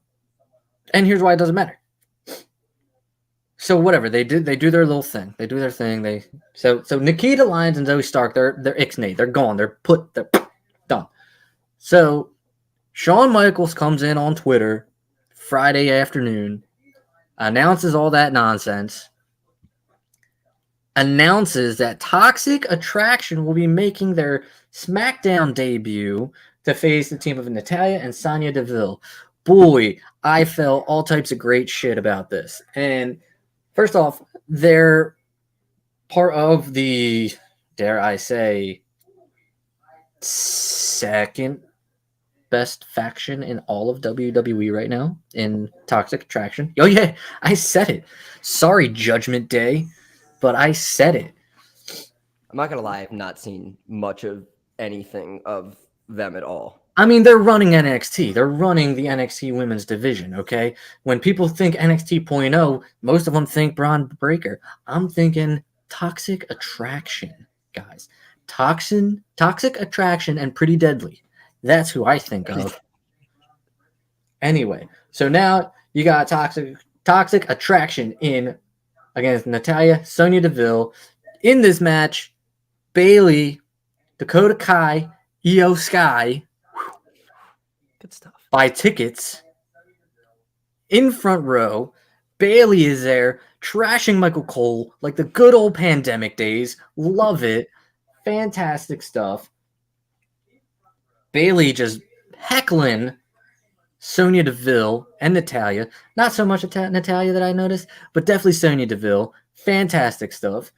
and here's why it doesn't matter. So whatever they do their little thing. They do their thing. So Nikita Lyons and Zoe Stark, they're ixnay. They're gone. They're done. So Shawn Michaels comes in on Twitter Friday afternoon, announces all that nonsense, announces that Toxic Attraction will be making their SmackDown debut to face the team of Natalya and Sonya Deville. Boy, I felt all types of great shit about this. And first off, they're part of the, dare I say, second best faction in all of WWE right now in Toxic Attraction. Oh yeah, I said it. Sorry, Judgment Day, but I said it. I'm not gonna lie, I've not seen much of anything of them at all. I mean, they're running NXT. They're running the NXT women's division, okay? When people think NXT 2.0, most of them think Braun Breaker. I'm thinking Toxic Attraction, guys. Toxic Attraction and Pretty Deadly. That's who I think of. Anyway, so now you got Toxic Attraction in against Natalya, Sonya Deville. In this match, Bayley, Dakota Kai, Io Sky, Good stuff. buy tickets in front row. Bayley is there trashing Michael Cole like the good old pandemic days. Love it. Fantastic stuff. Bayley just heckling Sonya Deville and Natalya. Not so much Natalya that I noticed, but definitely Sonya Deville. Fantastic stuff.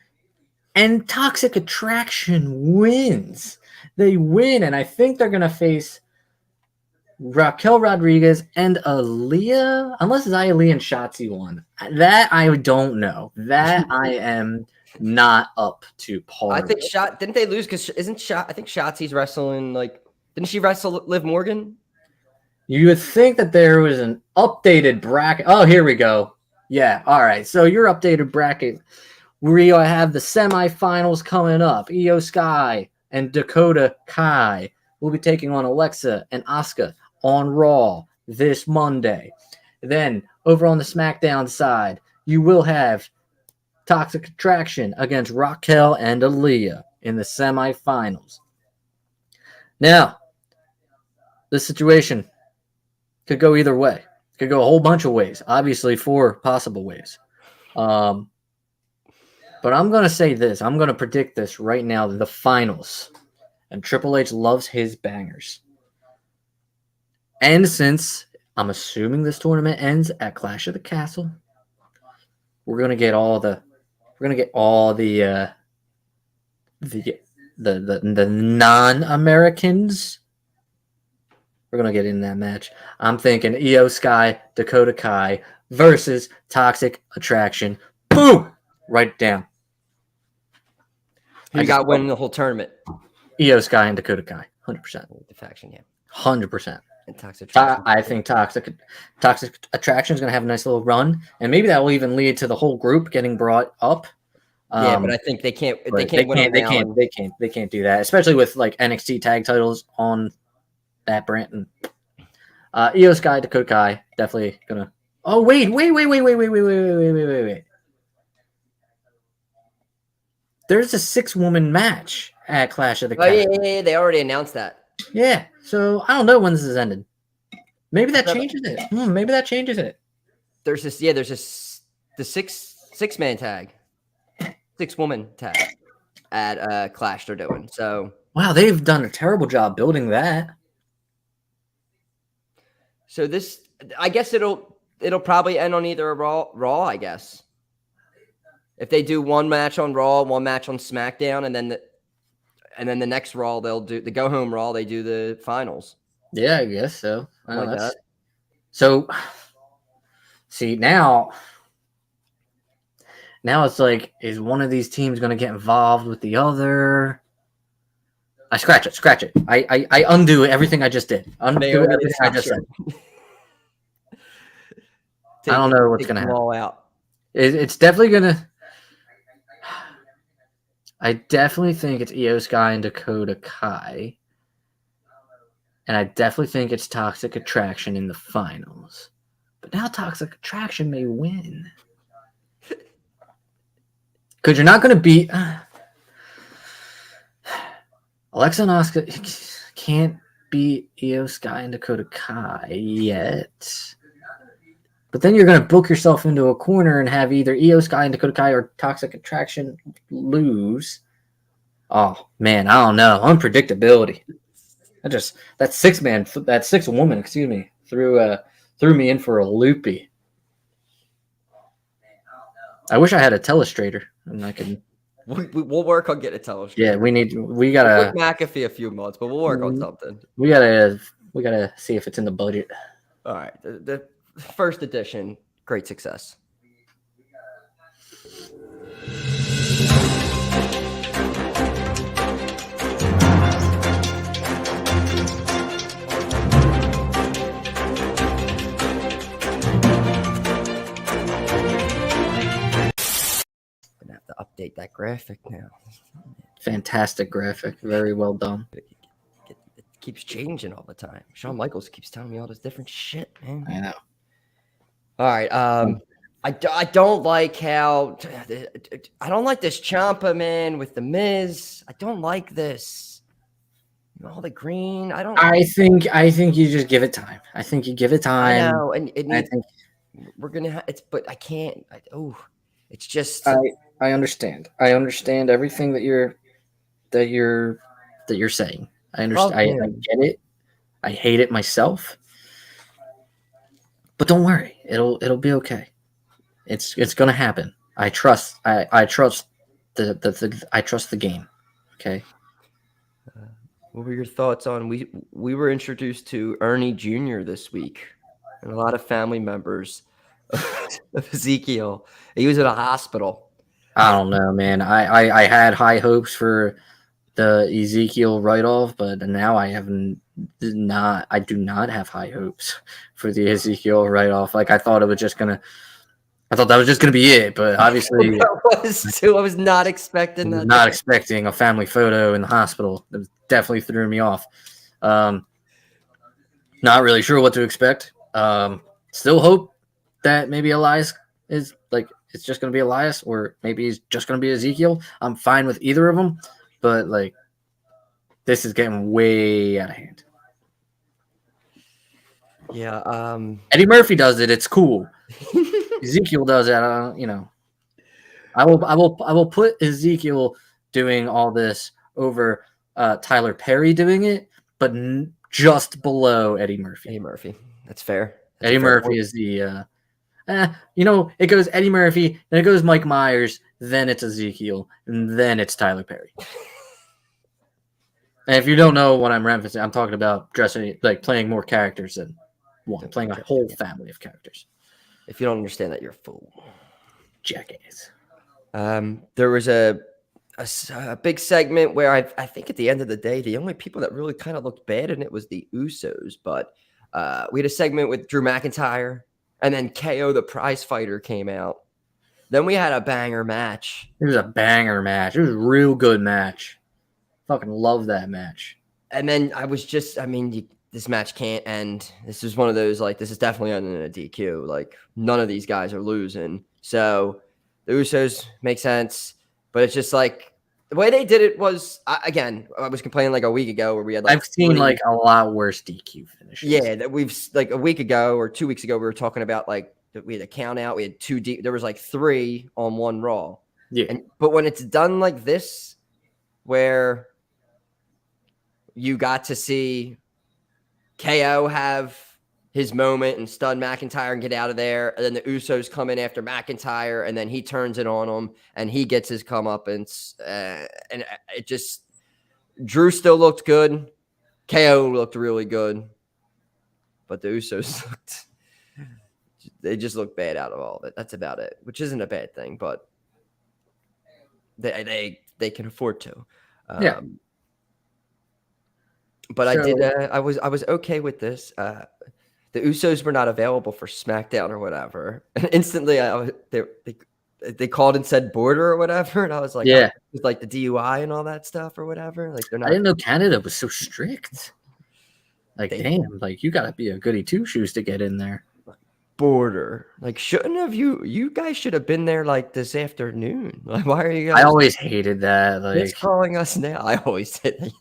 And Toxic Attraction wins. They win, and I think they're going to face Raquel Rodriguez and Aaliyah, unless it's Aaliyah and Shotzi won. That I don't know. That I am not up to par. I think didn't they lose because I think Shotzi's wrestling didn't she wrestle Liv Morgan? You would think that there was an updated bracket. Oh, here we go. Yeah, all right. So your updated bracket, we have the semifinals coming up. Io Sky and Dakota Kai will be taking on Alexa and Asuka on Raw this Monday. Then over on the SmackDown side, you will have Toxic Attraction against Raquel and Aaliyah in the semifinals. Now, this situation could go either way. It could go a whole bunch of ways. Obviously, 4 possible ways. But I'm going to say this. I'm going to predict this right now, the finals. And Triple H loves his bangers. And since I'm assuming this tournament ends at Clash of the Castle, we're going to get all the non-Americans. We're going to get in that match. I'm thinking Io Sky, Dakota Kai versus Toxic Attraction. Boom! Write it down. You got winning the whole tournament. Io Sky and Dakota Kai. 100%. The faction, yeah. 100%. And Toxic Attraction. I think Toxic Attraction is going to have a nice little run, and maybe that will even lead to the whole group getting brought up. Yeah, but I think they can't. They can't do that, especially with like NXT tag titles on that brand. And Io Sky, Dakota Kai, definitely gonna. Oh wait! There's a 6-woman match at Clash of the Castle. Oh yeah, they already announced that. Yeah, so I don't know when this is ended. Maybe that changes it. Maybe that changes it. There's the 6-man tag, 6-woman tag at Clash they're doing. So wow, they've done a terrible job building that. So this, I guess it'll probably end on either a Raw, I guess. If they do one match on Raw, one match on SmackDown, and then the next Raw they'll do the go home Raw. They do the finals. Yeah, I guess so. Like that. So, see now it's like, is one of these teams going to get involved with the other? I scratch it. I undo everything I just did. Undo everything I just said. I don't know what's going to happen. All out. It's definitely going to. I definitely think it's Io Sky and Dakota Kai. And I definitely think it's Toxic Attraction in the finals. But now Toxic Attraction may win. Because you're not going to beat... Alexa and Asuka can't beat Io Sky and Dakota Kai yet. But then you're going to book yourself into a corner and have either Io Sky and Dakota Kai or Toxic Attraction lose. Oh, man, I don't know. Unpredictability. That six woman, threw me in for a loopy. I wish I had a telestrator and I can. We'll work on getting a telestrator. Yeah, we gotta. McAfee a few months, but we'll work on something. We gotta see if it's in the budget. All right, the first edition, great success. Update that graphic now. Fantastic graphic. Very well done. It keeps changing all the time. Shawn Michaels keeps telling me all this different shit, man. I know. All right. I don't like how I don't like this Ciampa, man, with the Miz. I don't like this. All the green. I think you just give it time. I think you give it time. I know, and I think we're gonna. But I can't. It's just. I understand. I understand everything that you're saying. I understand. I get it. I hate it myself. But don't worry. It'll be okay. It's gonna happen. I trust the game. Okay. What were your thoughts on we were introduced to Ernie Jr. this week, and a lot of family members of Ezekiel. He was at a hospital. I don't know, man. I had high hopes for the Ezekiel write-off, but now I do not have high hopes for the Ezekiel write-off. Like I thought that was just gonna be it, but obviously that was too. I was not expecting that. Not expecting a family photo in the hospital. That definitely threw me off. Not really sure what to expect. Still hope that maybe Elias is like. It's just going to be Elias, or maybe he's just going to be Ezekiel. I'm fine with either of them, but like this is getting way out of hand. Yeah. Eddie Murphy does it. It's cool. Ezekiel does it. I will put Ezekiel doing all this over Tyler Perry doing it, but just below Eddie Murphy. Eddie Murphy. That's fair. Eddie Murphy is the. It goes Eddie Murphy, then it goes Mike Myers, then it's Ezekiel, and then it's Tyler Perry. And if you don't know what I'm referencing, I'm talking about playing more characters than one, playing a whole family of characters. If you don't understand that, you're a fool. Jackass. There was a big segment where I think at the end of the day, the only people that really kind of looked bad in it was the Usos, but we had a segment with Drew McIntyre. And then KO, the prize fighter, came out. Then we had a banger match. It was a banger match. It was a real good match. Fucking love that match. And then this match can't end. This is one of those, this is definitely ending in a DQ. Like, none of these guys are losing. So, the Usos make sense. But it's just like, the way they did it was, I was complaining a week ago where we had I've seen a lot worse DQ finishes. Yeah, that we've a week ago or 2 weeks ago we were talking about we had a count out. We had there was 3 on one Raw. Yeah. But when it's done like this, where you got to see KO have his moment and stun McIntyre and get out of there. And then the Usos come in after McIntyre, and then he turns it on him, and he gets his comeuppance. And it just Drew still looked good. KO looked really good, but the Usos they just looked bad out of all of it. That's about it, which isn't a bad thing, but they can afford to. Yeah. But I was okay with this. The Usos were not available for SmackDown or whatever, and instantly they called and said border or whatever, and I was like, yeah, with like the DUI and all that stuff or whatever. Like they're not. I didn't know Canada was so strict. Like, damn, like you gotta be a goody two shoes to get in there. Border, like, shouldn't have you guys should have been there like this afternoon. Like, why are you guys? I always hated that. Like calling us now. I always did.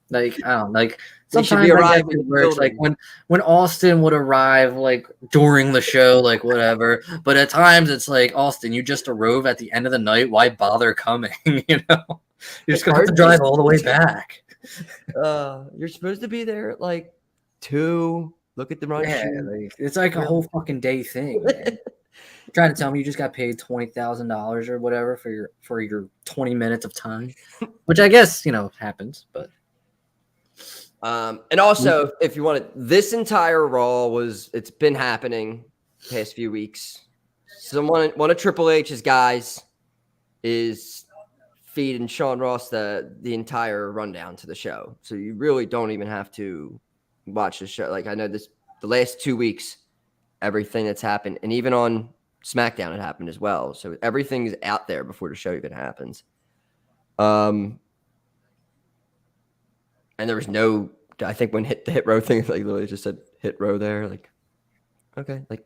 Like, I don't like. They should Sometimes be I arriving get in the where it's like when Austin would arrive like during the show, like whatever. But at times it's like, Austin, you just arrived at the end of the night. Why bother coming? You know, you're just gonna have to drive all the way back. You're supposed to be there at like 2. Look at the run. Yeah, like, it's like a whole fucking day thing. Man. Trying to tell me you just got paid $20,000 or whatever for your 20 minutes of time, which I guess happens, but. And also, if you want this entire Raw it's been happening past few weeks. One of Triple H's guys is feeding Sean Ross the entire rundown to the show, so you really don't even have to watch the show. Like, I know the last 2 weeks, everything that's happened, and even on SmackDown it happened as well. So everything's out there before the show even happens. And there was no, I think when the hit row thing, like literally just said hit row there, like, okay, like,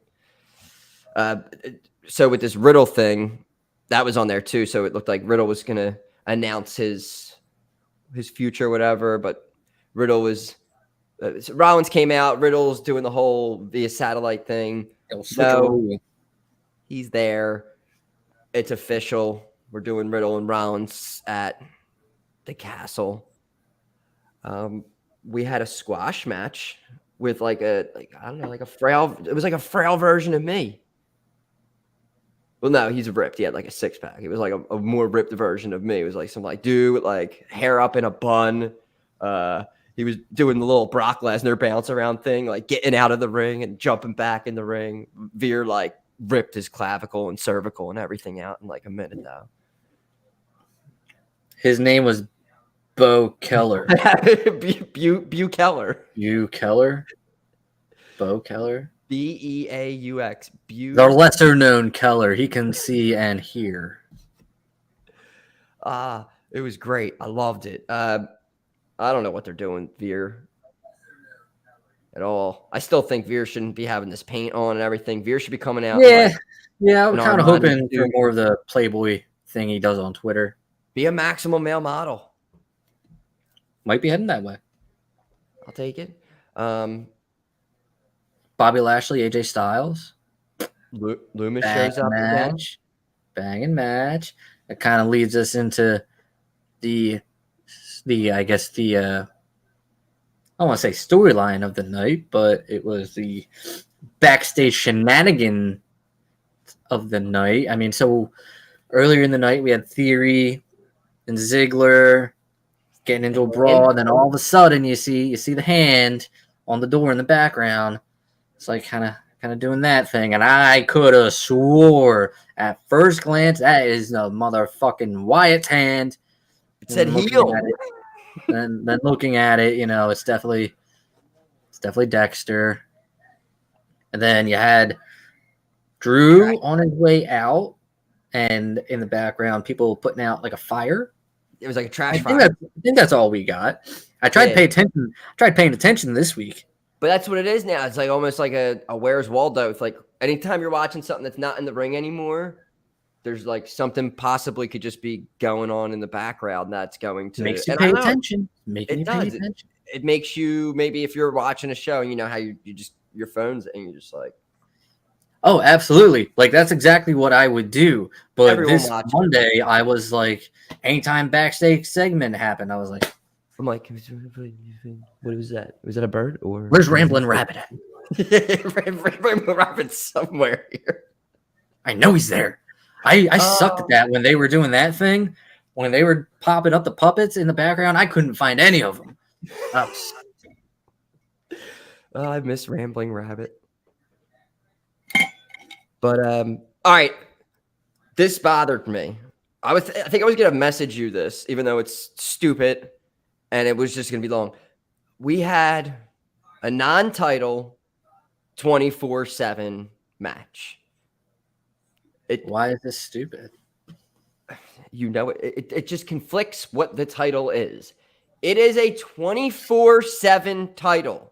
so with this Riddle thing, that was on there too. So it looked like Riddle was gonna announce his future, whatever. But Riddle was, so Rollins came out. Riddle's doing the whole via satellite thing. No, he's there. It's official. We're doing Riddle and Rollins at the Castle. We had a squash match with I don't know, like a frail. It was like a frail version of me. Well, no, he's ripped. He had like a 6-pack. It was like a more ripped version of me. It was like some dude with like hair up in a bun. He was doing the little Brock Lesnar bounce around thing, like getting out of the ring and jumping back in the ring. Veer like ripped his clavicle and cervical and everything out in like a minute though. His name was Bo Keller. Bu Keller. Bu Keller? Bo Keller? Beaux. The lesser known Keller. He can see and hear. It was great. I loved it. I don't know what they're doing, Veer, at all. I still think Veer shouldn't be having this paint on and everything. Veer should be coming out. Yeah, I'm kind of hoping for more of the Playboy thing he does on Twitter. Be a maximum male model. Might be heading that way. I'll take it. Bobby Lashley, AJ Styles. Loomis shows up. Banging match. That kind of leads us into the I guess the I don't want to say storyline of the night, but it was the backstage shenanigan of the night. I mean, so earlier in the night we had Theory and Ziggler getting into a brawl, and then all of a sudden you see the hand on the door in the background. It's like kind of doing that thing, and I could have swore at first glance that is the motherfucking Wyatt's hand. It said heel. And then looking at it, it's definitely Dexter. And then you had Drew on his way out, and in the background, people putting out like a fire. It was like a trash fire. I think that's all we got. I tried paying attention this week. But that's what it is now. It's like almost like a Where's Waldo. It's like anytime you're watching something that's not in the ring anymore, there's like something possibly could just be going on in the background that's going to makes you pay attention. It makes you, maybe if you're watching a show and you know how you just your phone's and you're just like, oh, absolutely. Like that's exactly what I would do. But this Monday, I was like, anytime backstage segment happened, I was like, I'm like, what was that? Was that a bird or where's Ramblin' Rabbit at? Rainbow Rabbit's somewhere here. I know he's there. I sucked at that when they were doing that thing. When they were popping up the puppets in the background, I couldn't find any of them. I miss Rambling Rabbit. But all right, this bothered me. I think I was gonna message you this, even though it's stupid, and it was just gonna be long. We had a non-title 24/7 match. Why is this stupid? You know, it just conflicts what the title is. It is a 24/7 title.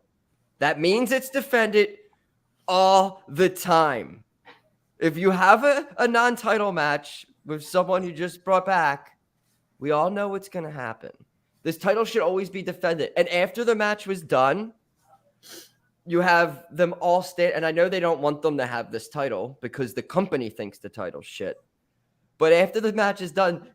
That means it's defended all the time. If you have a non-title match with someone you just brought back, we all know what's going to happen. This title should always be defended. And after the match was done, you have them all stand. And I know they don't want them to have this title because the company thinks the title's shit. But after the match is done,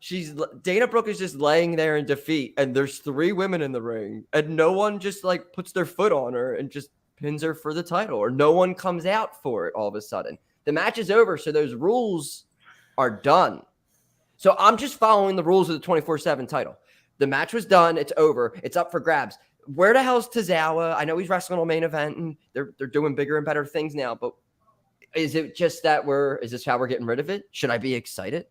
Dana Brooke is just laying there in defeat, and there's 3 women in the ring, and no one just like puts their foot on her and just pins her for the title, or no one comes out for it all of a sudden. The match is over, so those rules are done. So I'm just following the rules of the 24/7 title. The match was done. It's over. It's up for grabs. Where the hell's Tozawa? I know he's wrestling on main event, and they're doing bigger and better things now, but is it just that is this how we're getting rid of it? Should I be excited?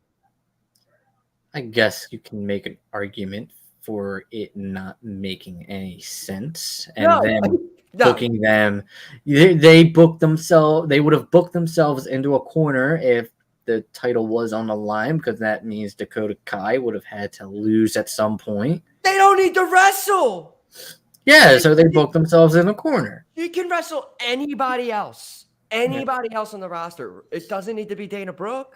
I guess you can make an argument for it not making any sense, and booking them. They booked themselves. They would have booked themselves into a corner if the title was on the line, because that means Dakota Kai would have had to lose at some point. They don't need to wrestle. Yeah, so they booked themselves in a corner. You can wrestle anybody else. Anybody else on the roster. It doesn't need to be Dana Brooke.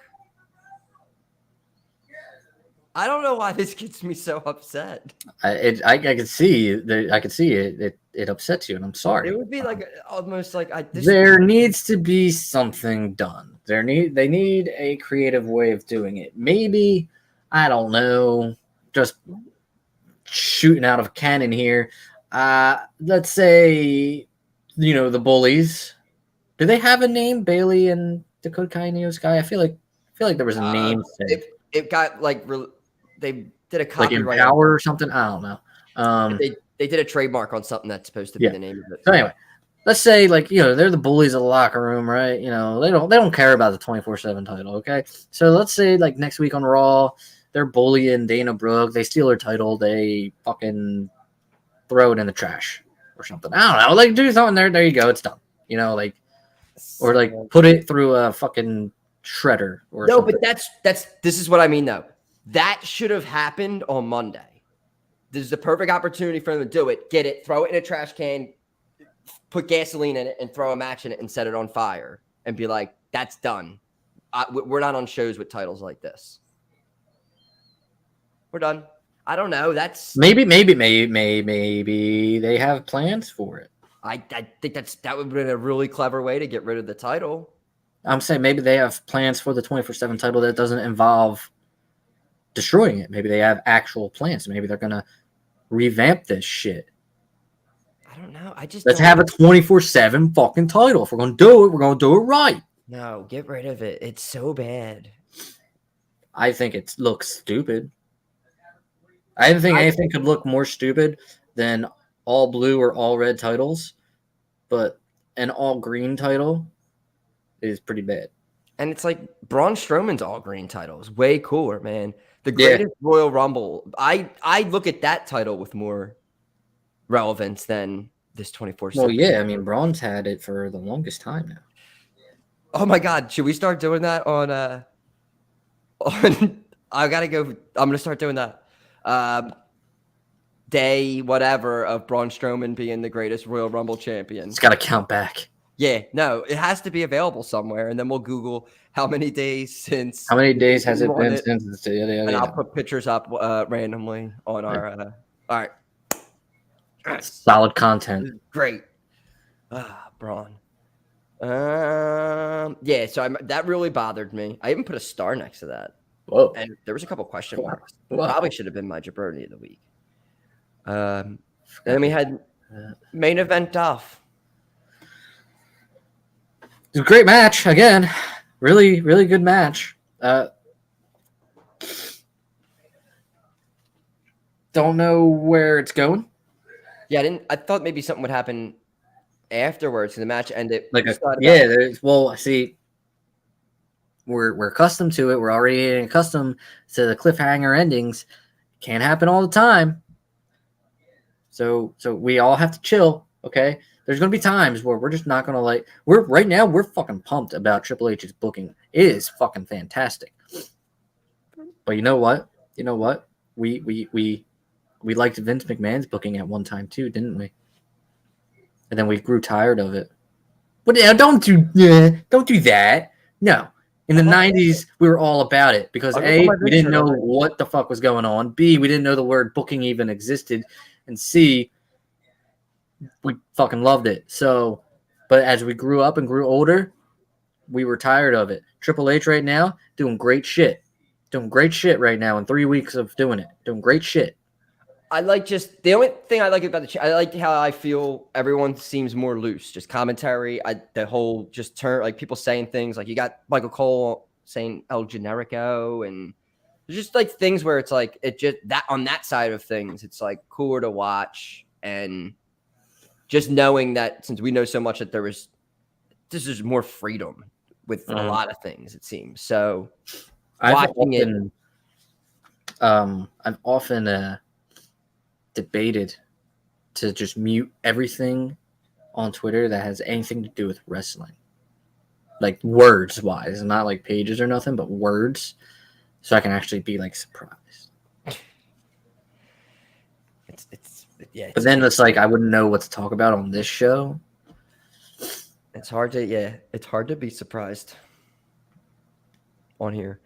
I don't know why this gets me so upset. I can see it upsets you, and I'm sorry. It would be like almost like there needs to be something done. They need a creative way of doing it. Maybe, I don't know, just shooting out of a cannon here. Let's say, the Bullies. Do they have a name? Bailey and Dakota Kai, Neo Sky. I feel like there was a name. It got like they did a copyright, like Empower or something. I don't know. They did a trademark on something that's supposed to be the name of it. So anyway, let's say they're the bullies of the locker room, right? They don't care about the 24/7 title. Okay, so let's say next week on Raw, they're bullying Dana Brooke. They steal her title. They fucking throw it in the trash or something. I don't know. Do something there. There you go. It's done. Or put it through a fucking shredder or something. But this is what I mean though. That should have happened on Monday. This is the perfect opportunity for them to do it. Get it, throw it in a trash can, put gasoline in it, and throw a match in it and set it on fire and be like, that's done. We're not on shows with titles like this. We're done. I don't know. That's maybe they have plans for it. I think that would have been a really clever way to get rid of the title. I'm saying maybe they have plans for the 24/7 title that doesn't involve destroying it. Maybe they have actual plans. Maybe they're gonna revamp this shit. I don't know. Let's have a 24/7 fucking title. If we're gonna do it, we're gonna do it right. No, get rid of it. It's so bad. I think it looks stupid. I didn't think anything could look more stupid than all blue or all red titles, but an all green title is pretty bad. And it's like Braun Strowman's all green title is way cooler, man. The greatest Royal Rumble. I look at that title with more relevance than this 24/7. Well, yeah, I mean, Braun's had it for the longest time now. Oh my God, should we start doing that on I gotta go. I'm gonna start doing that. Day whatever of Braun Strowman being the greatest Royal Rumble champion. It's got to count back. Yeah, no, it has to be available somewhere, and then we'll Google how many days since. How many days has it been since? And I'll put pictures up randomly on our. All right. Solid content. Great. Braun. Yeah. So that really bothered me. I even put a star next to that. Whoa. And there was a couple question marks. Whoa. Probably should have been my jaBROni of the week. And then we had main event Duff. was a great match again. Really, really good match. Don't know where it's going. Yeah, I thought maybe something would happen afterwards. The match ended. See, we're accustomed to it. We're already getting accustomed to the cliffhanger endings. Can't happen all the time. So we all have to chill. Okay, there's gonna be times where we're just not gonna we're fucking pumped about Triple H's booking. It is fucking fantastic. But you know what? We liked Vince McMahon's booking at one time too, didn't we? And then we grew tired of it. But don't do that. No. In the 90s, we were all about it because A, we didn't know what the fuck was going on. B, we didn't know the word booking even existed. And C, we fucking loved it. So, but as we grew up and grew older, we were tired of it. Triple H right now, doing great shit. Doing great shit right now in 3 weeks of doing it. Doing great shit. I like just the only thing I like about I like how I feel everyone seems more loose. Just commentary, the whole just turn like people saying things like you got Michael Cole saying El Generico, and there's just like things where it's like it just that on that side of things, it's like cooler to watch, and just knowing that since we know so much that this is more freedom with a lot of things, it seems. So I've often debated to just mute everything on Twitter that has anything to do with wrestling, like words wise, not like pages or nothing, but words, so I can actually be like surprised. But then it's like I wouldn't know what to talk about on this show. It's hard to be surprised on here.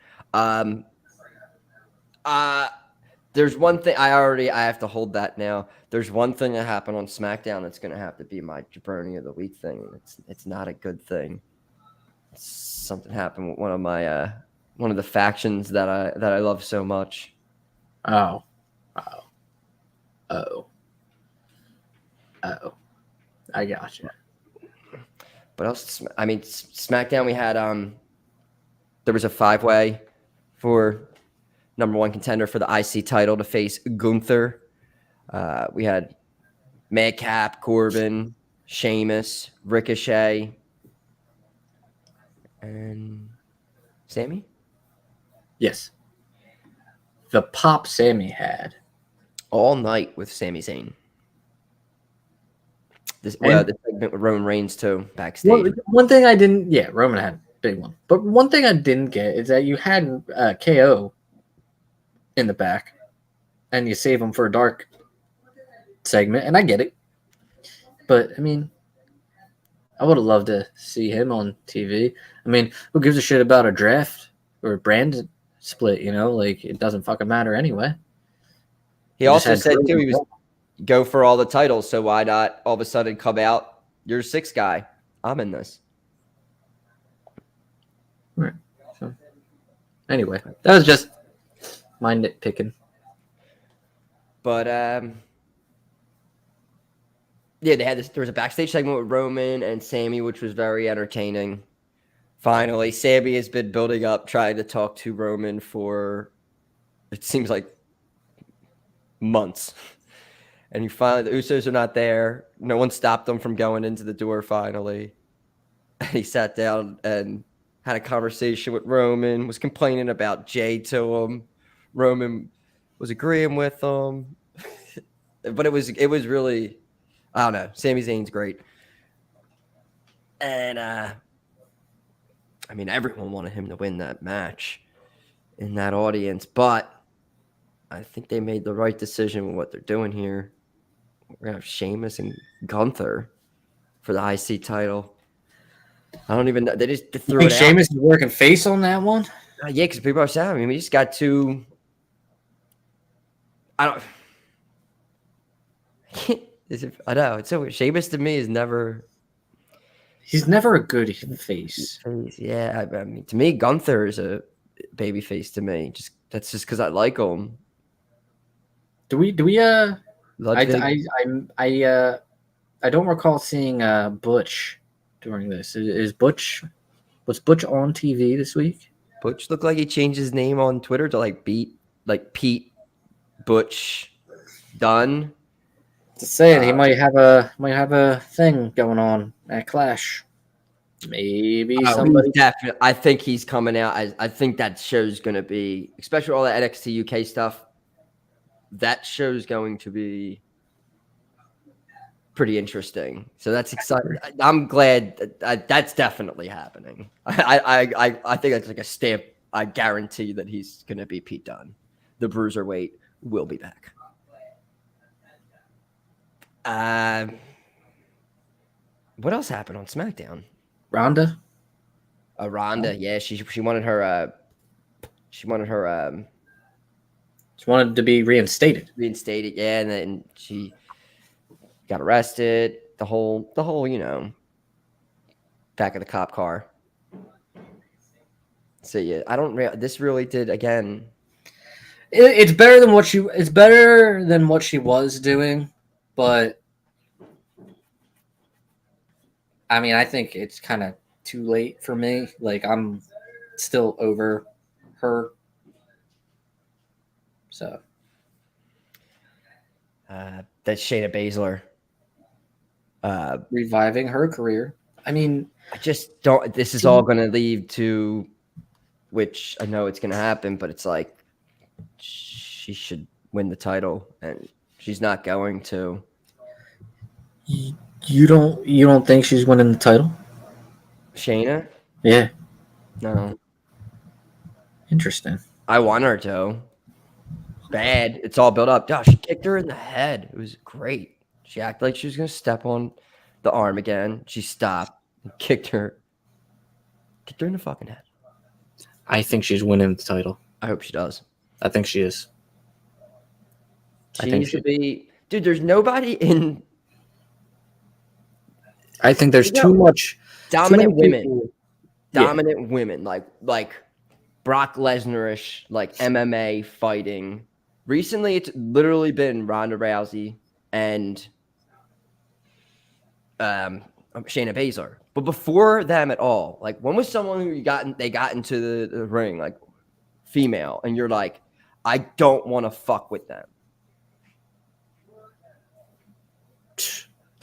There's one thing I have to hold that now. There's one thing that happened on SmackDown that's going to have to be my jaBROni of the week thing. It's not a good thing. Something happened with one of the factions that I love so much. Oh. I got you. But else, I mean, SmackDown, we had there was a 5-way for number one contender for the IC title to face Gunther. We had Madcap, Corbin, Sheamus, Ricochet, and Sammy? Yes. The pop Sammy had. All night with Sami Zayn. The segment with Roman Reigns too, backstage. One thing I didn't... Yeah, Roman had a big one. But one thing I didn't get is that you had KO in the back, and you save him for a dark segment, and I get it. But, I mean, I would have loved to see him on TV. I mean, who gives a shit about a draft or a brand split, you know? Like, it doesn't fucking matter anyway. He also said, too, he was go for all the titles, so why not all of a sudden come out, you're 6th guy. I'm in this. Right. So, anyway, that was just my nitpicking. But, yeah, they had this. There was a backstage segment with Roman and Sammy, which was very entertaining. Finally, Sammy has been building up, trying to talk to Roman for, it seems like, months. And the Usos are not there. No one stopped them from going into the door finally. And he sat down and had a conversation with Roman, was complaining about Jay to him. Roman was agreeing with him. But it was really, I don't know. Sami Zayn's great. And, I mean, everyone wanted him to win that match in that audience. But I think they made the right decision with what they're doing here. We're going to have Sheamus and Gunther for the IC title. I don't even know. They just threw it out. Sheamus is working face on that one? Yeah, because people are saying, I mean, we just got two. I know. It's so weird. Sheamus to me is never. He's never a good face. Yeah, I mean, to me, Gunther is a baby face to me. That's just because I like him. Do we? I don't recall seeing Butch during this? Is Butch was Butch on TV this week? Butch looked like he changed his name on Twitter to like Pete Butch Dunn. Just saying, he might have a thing going on at Clash. Maybe somebody. Definitely, I think he's coming out. I think that show's going to be, especially all the NXT UK stuff. That show's going to be pretty interesting. So that's exciting. I'm glad that's definitely happening. I think that's like a stamp. I guarantee that he's going to be Pete Dunne. The Bruiserweight will be back. What else happened on SmackDown? Ronda. Ronda, yeah, she wanted her she wanted to be reinstated. Yeah, and then she got arrested. The whole, back of the cop car. So yeah, this really did again. It's better than what she was doing, but I mean, I think it's kind of too late for me. Like, I'm still over her. So that's Shayna Baszler reviving her career. I mean, I just don't. This is all going to lead to, which I know it's going to happen, but it's like she should win the title, and she's not going to. You don't think she's winning the title? Shayna? Yeah. No. Interesting. I want her to. Bad. It's all built up. Gosh, she kicked her in the head. It was great. She acted like she was going to step on the arm again. She stopped and kicked her in the fucking head. I think she's winning the title. I hope she does. I think she is. She needs to be. Dude, there's nobody in. I think there's too much dominant women. People. Dominant women, like Brock Lesnar-ish, like MMA fighting. Recently, it's literally been Ronda Rousey and Shayna Baszler. But before them at all, like, when was someone who they got into the ring, like, female, and you're like, I don't want to fuck with them.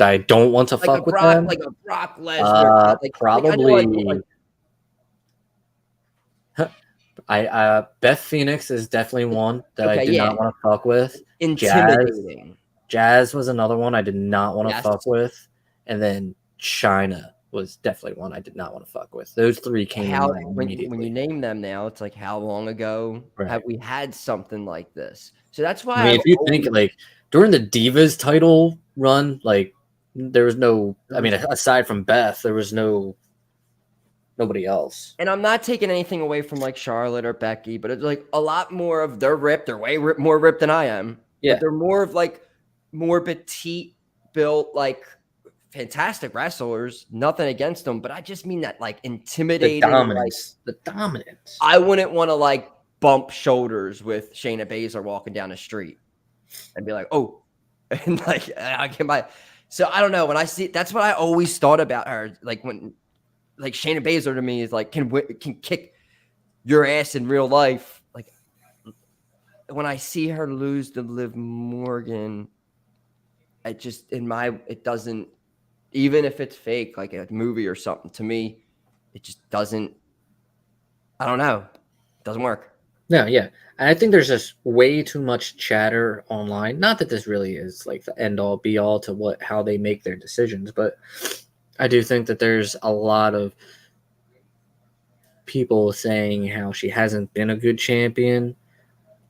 I don't want to fuck with them. Like a Brock Lesnar. Probably. Beth Phoenix is definitely one that I did not want to fuck with. Intimidating. Jazz was another one I did not want to fuck with. And then Shayna was definitely one I did not want to fuck with. Those three came immediately. When you name them now, it's like, how long ago have we had something like this? So that's why if you think, like, during the Divas title run, like, there was no, I mean, aside from Beth, there was nobody else. And I'm not taking anything away from, like, Charlotte or Becky, but it's like a lot more of they're ripped. They're way more ripped than I am. Yeah. But they're more of, like, more petite built, like, fantastic wrestlers. Nothing against them, but I just mean that, like, intimidating. The dominance. I wouldn't want to, like, bump shoulders with Shayna Baszler walking down the street and be like, oh, and like, I get my. So I don't know. When I see, that's what I always thought about her. Like, when, like, Shayna Baszler to me is like, can kick your ass in real life. Like, when I see her lose to Liv Morgan, it doesn't, even if it's fake, like a movie or something, to me, it just doesn't, I don't know. It doesn't work. No, yeah. And I think there's just way too much chatter online. Not that this really is like the end all be all to how they make their decisions, but I do think that there's a lot of people saying how she hasn't been a good champion.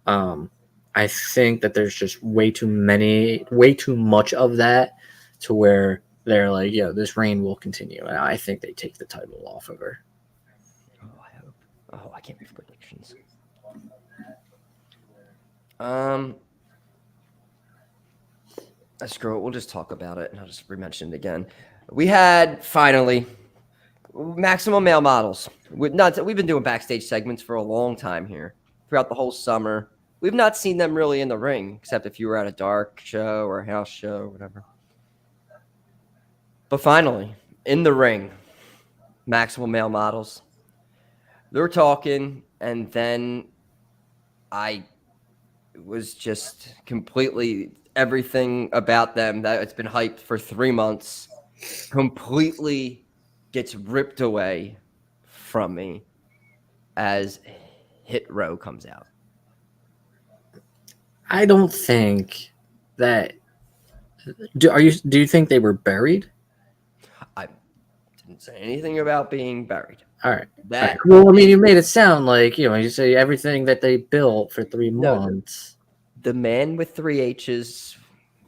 I think that there's just way too much of that to where they're like, yeah, this reign will continue. And I think they take the title off of her. Oh, I hope. Oh, I can't make predictions. Screw it. We'll just talk about it, and I'll just re-mention it again. We had finally Maximum Male Models. We've been doing backstage segments for a long time here, throughout the whole summer. We've not seen them really in the ring, except if you were at a dark show or a house show or whatever. But finally, in the ring, Maximum Male Models. They're talking, and then I was just completely everything about them that it's been hyped for 3 months completely gets ripped away from me as Hit Row comes out. I don't think that. Do you think they were buried? I didn't say anything about being buried. All right. That Well, I mean, you made it sound like you say everything that they built for 3 months. The man with 3 H's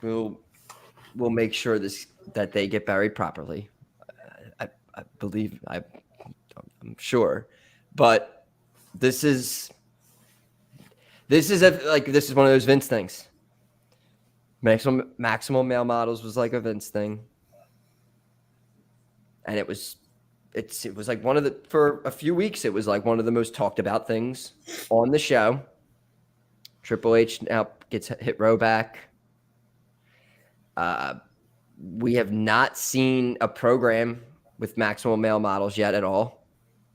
will make sure that they get buried properly. I believe I'm sure, but this is one of those Vince things. Maximum Male Models was like a Vince thing, and it was like for a few weeks it was like one of the most talked about things on the show. Triple H now gets Hit Row back. We have not seen a program with Maximum Male Models yet at all.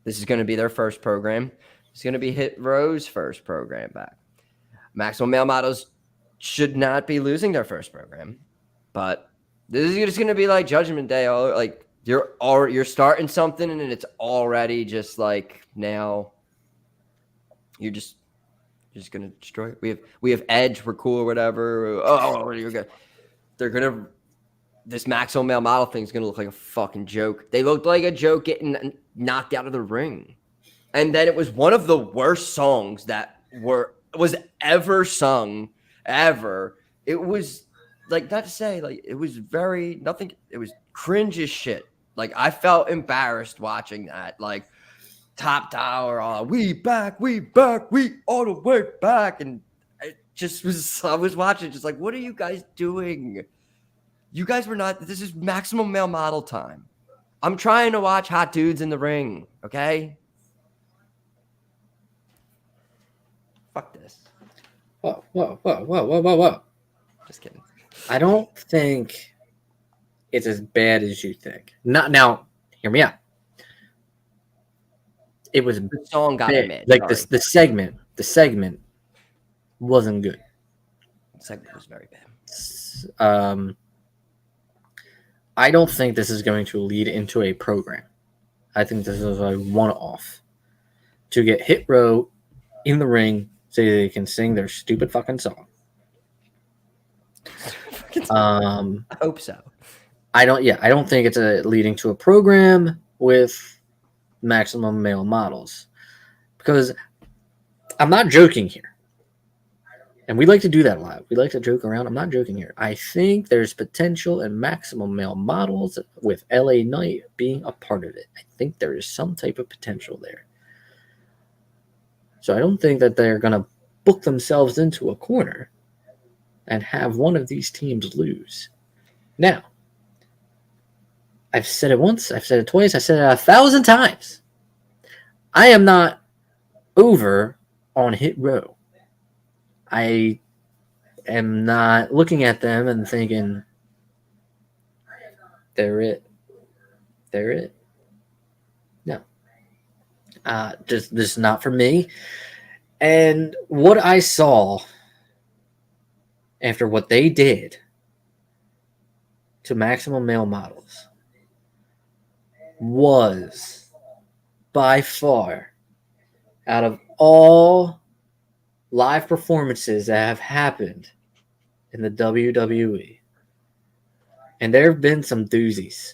This is going to be their first program. It's going to be Hit Row's first program back. Maximum Male Models should not be losing their first program, but this is just going to be like Judgment Day. Like you're starting something and it's already just like now you're just going to destroy it. We have Edge. We're cool or whatever. Oh, you're good. This Maximum Male Model thing is going to look like a fucking joke. They looked like a joke getting knocked out of the ring. And then it was one of the worst songs that was ever sung, ever. It was like, not to say, like, it was it was cringe as shit. Like, I felt embarrassed watching that. Like, Top Tower, we back, we all the way back. And it just was, I was watching, just like, what are you guys doing? You guys were not, this is Maximum Male Model time. I'm trying to watch hot dudes in the ring, okay? Fuck this. Whoa. Just kidding. I don't think it's as bad as you think. Now, hear me out. It was The song got me mad. like the segment wasn't good. The segment was very bad. I don't think this is going to lead into a program. I think this is a one-off to get Hit Row in the ring so they can sing their stupid fucking song. I hope so. I don't think it's leading to a program with Maximum Male Models, because I'm not joking here. And we like to do that a lot. We like to joke around. I'm not joking here. I think there's potential in Maximum Male Models with LA Knight being a part of it. I think there is some type of potential there. So I don't think that they're going to book themselves into a corner and have one of these teams lose. Now, I've said it once, I've said it twice, I've said it 1,000 times. I am not over on Hit Row. I am not looking at them and thinking, they're it. No. Just not for me. And what I saw after what they did to Maximum Male Models was by far, out of all live performances that have happened in the WWE, and there have been some doozies.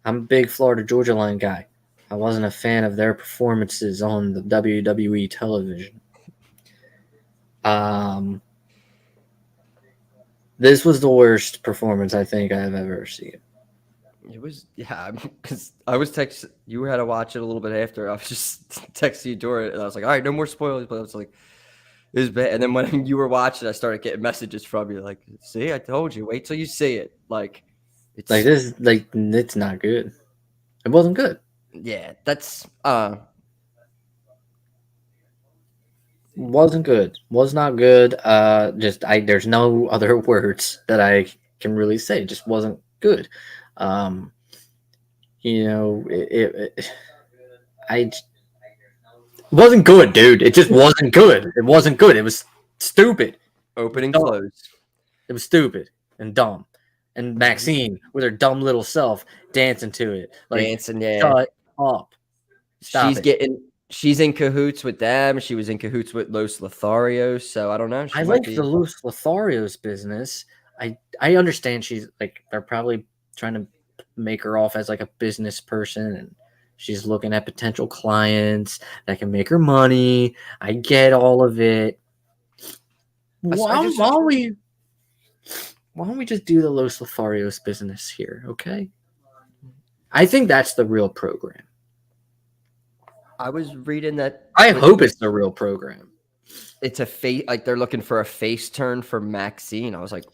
I'm a big Florida Georgia Line guy. I wasn't a fan of their performances on the WWE television. This was the worst performance I think I have ever seen. It was, yeah, because I was texting, you had to watch it a little bit after. I was just texting you during it, and I was like, all right, no more spoilers. But I was like, it was bad. And then when you were watching, I started getting messages from you, like, see, I told you, wait till you see it. Like, it's like this, like, it's not good. It wasn't good. Yeah, that's wasn't good. Was not good. There's no other words that I can really say. It just wasn't good. You know, it wasn't good, dude. It just wasn't good. It wasn't good. It was stupid. Opening Dumb. close. It was stupid and dumb. And Maxine with her dumb little self dancing to it. Like, Dancing, yeah. shut up. Stop it. She's in cahoots with them. She was in cahoots with Los Lotharios. So I don't know. I like the Los Lotharios business. I understand she's like, they're probably trying to make her off as like a business person, and she's looking at potential clients that can make her money. I get all of it. Why don't we just do the Los Lotharios business here, okay? I think that's the real program. I was reading that. I hope it's the real program. It's a face, like they're looking for a face turn for Maxine. I was like,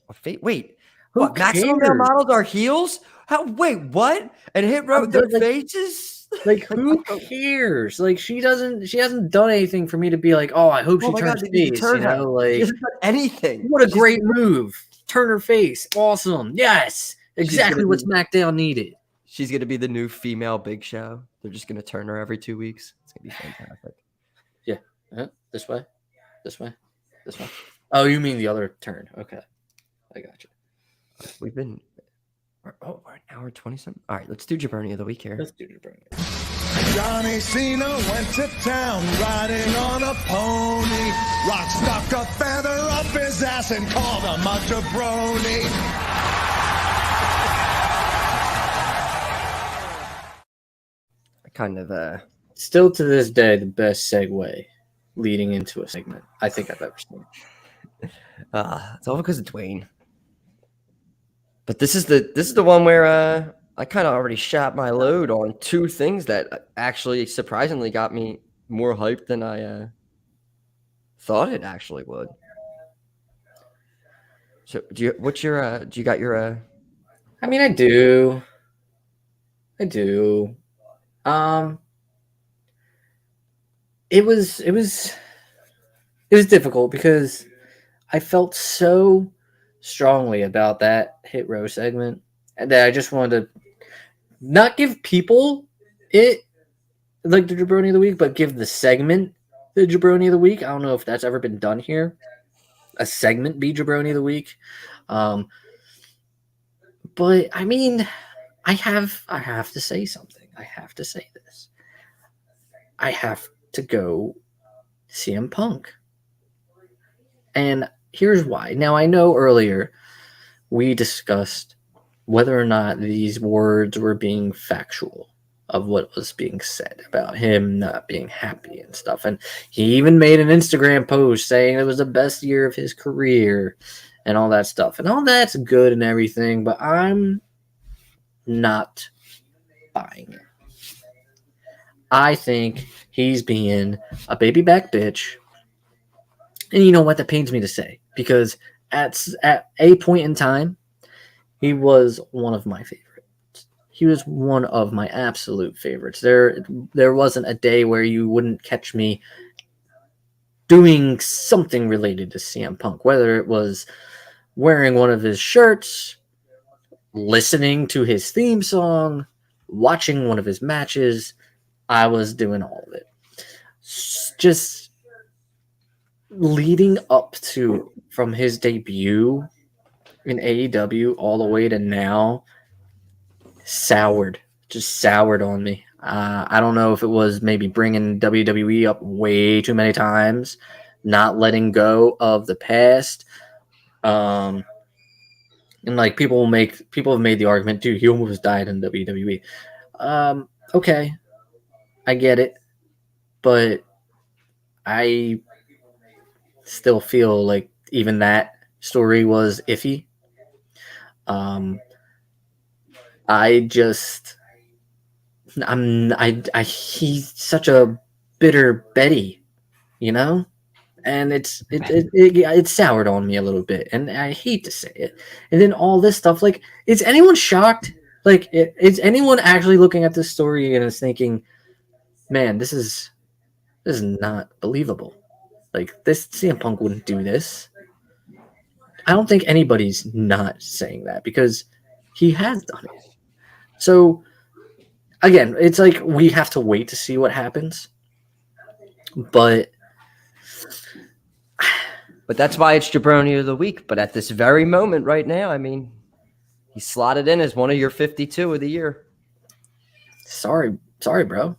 wait, Who what? Maxine cares? models are heels? How? Wait, what? And Hit Row their faces? Like, who cares? Like, she hasn't done anything for me to be like, oh, I hope she turns face. You know, like, she hasn't done anything. What a great move. Turn her face. Awesome. Yes. Exactly what SmackDown needed. She's going to be the new female Big Show. They're just going to turn her every 2 weeks. It's going to be fantastic. Yeah. This way. This way. This way. Oh, you mean the other turn. Okay. I got you. We're an hour 20 something. All right, let's do jaBROni of the week here. Let's do jaBROni. Johnny Cena went to town riding on a pony. Rock stuck a feather up his ass and called him a jaBROni. Kind of still to this day the best segue leading into a segment I think I've ever seen. It's all because of Dwayne. But this is the one where I kind of already shot my load on two things that actually surprisingly got me more hyped than I thought it actually would. So do you got your I mean, I do. It was difficult because I felt so strongly about that Hit Row segment that I just wanted to not give people it like the jaBROni of the week, but give the segment the jaBROni of the week. I don't know if that's ever been done here. A segment be jaBROni of the week. But I mean, I have to say something. I have to say this. I have to go CM Punk. And here's why. Now, I know earlier we discussed whether or not these words were being factual of what was being said about him not being happy and stuff. And he even made an Instagram post saying it was the best year of his career and all that stuff. And all that's good and everything, but I'm not buying it. I think he's being a baby back bitch. And you know what? That pains me to say. Because at a point in time, he was one of my favorites. He was one of my absolute favorites. There wasn't a day where you wouldn't catch me doing something related to CM Punk. Whether it was wearing one of his shirts, listening to his theme song, watching one of his matches, I was doing all of it. Just leading up to from his debut in AEW all the way to now, just soured on me. I don't know if it was maybe bringing WWE up way too many times, not letting go of the past. And like people have made the argument, dude, he almost died in WWE. Okay, I get it, but I still feel like even that story was iffy. He's such a bitter Betty, you know, and it soured on me a little bit, and I hate to say it. And then all this stuff, like, is anyone shocked? Like, is anyone actually looking at this story and is thinking, man, this is not believable? Like, this CM Punk wouldn't do this. I don't think anybody's not saying that because he has done it. So again, it's like we have to wait to see what happens. But that's why it's jaBROni of the week. But at this very moment right now, I mean, he's slotted in as one of your 52 of the year. sorry, bro.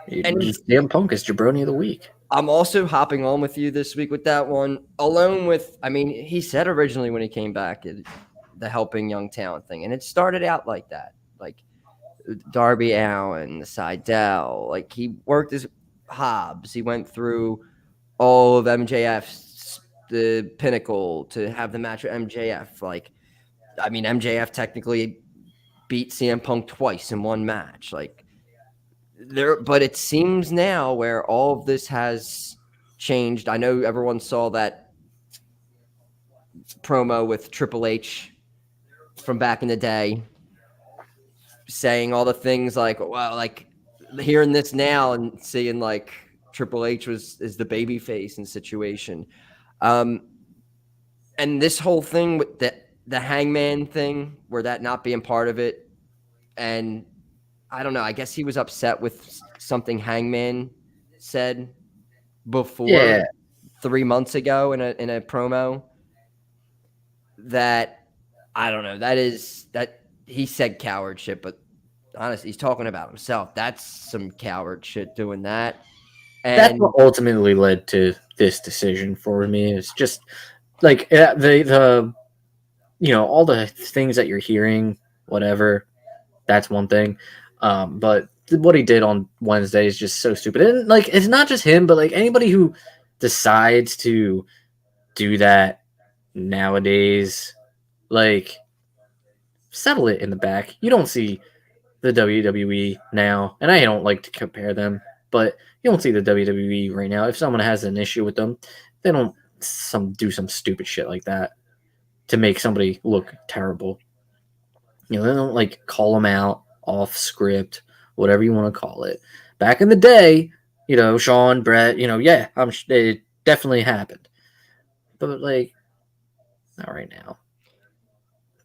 And CM Punk is jaBROni of the week. I'm also hopping on with you this week with that one, along with, I mean, he said originally when he came back, the helping young talent thing. And it started out like that. Like Darby Allin, Seidel, like he worked his Hobbs. He went through all of MJF's, the pinnacle to have the match with MJF. Like, I mean, MJF technically beat CM Punk twice in one match. Like, but it seems now where all of this has changed. I know everyone saw that promo with Triple H from back in the day, saying all the things like, well, like hearing this now and seeing like Triple H is the baby face in situation. And this whole thing with the Hangman thing, where that not being part of it. And I don't know, I guess he was upset with something Hangman said before 3 months ago in a promo that, I don't know, that he said coward shit, but honestly, he's talking about himself. That's some coward shit doing that. And That's what ultimately led to this decision for me. It's just like the all the things that you're hearing, whatever, that's one thing. But what he did on Wednesday is just so stupid. And like, it's not just him, but like anybody who decides to do that nowadays, like, settle it in the back. You don't see the WWE now, and I don't like to compare them, but you don't see the WWE right now. If someone has an issue with them, they don't do some stupid shit like that to make somebody look terrible. They don't like call them out off script, whatever you want to call it. Back in the day, Sean, Brett, it definitely happened, but like, not right now.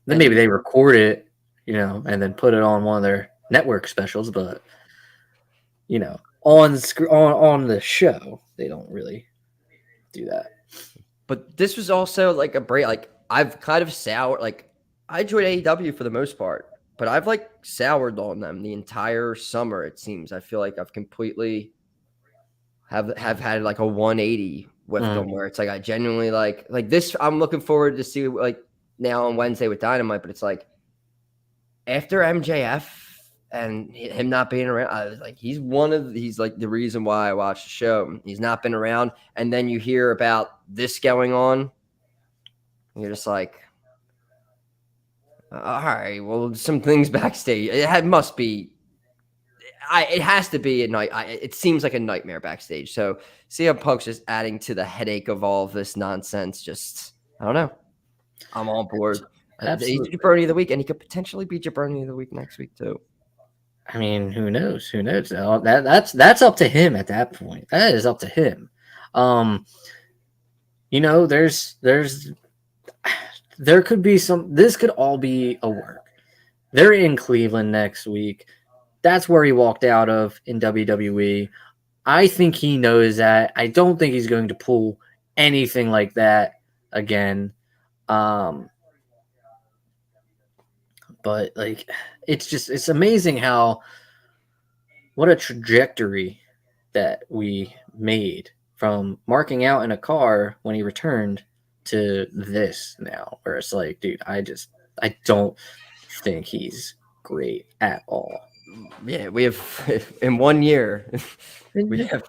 Then maybe they record it, and then put it on one of their network specials, but on the show, they don't really do that. But this was also like a break. Like, I've kind of soured. Like, I enjoyed AEW for the most part, but I've like soured on them the entire summer. It seems. I feel like I've completely have had like a 180 with them, where it's like I genuinely like this. I'm looking forward to see like now on Wednesday with Dynamite, but it's like after MJF and him not being around, I was like, he's like the reason why I watched the show. He's not been around, and then you hear about this going on, and you're just like, all right, well, some things backstage. It has to be a night. It seems like a nightmare backstage. So CM Punk's just adding to the headache of all of this nonsense. Just, I don't know. I'm on board. He's jaBROni of the week, and he could potentially be jaBROni of the week next week too. I mean, who knows? Who knows? That's up to him at that point. That is up to him. There could be some. This could all be a work. They're in Cleveland next week. That's where he walked out of in WWE. I think he knows that. I don't think he's going to pull anything like that again. But like, it's amazing what a trajectory that we made from marking out in a car when he returned to this now, where it's like, dude, I don't think he's great at all. Yeah, we have in 1 year, we have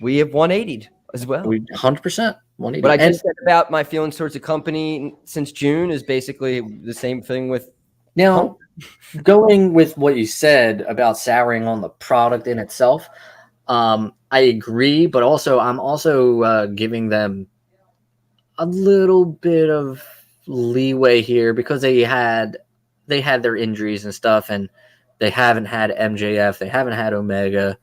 180'd as well. 100% 180. What I just said about my feelings towards the company since June is basically the same thing with now. Going with what you said about souring on the product in itself, I agree, but I'm also giving them a little bit of leeway here because they had their injuries and stuff, and they haven't had MJF, they haven't had Omega.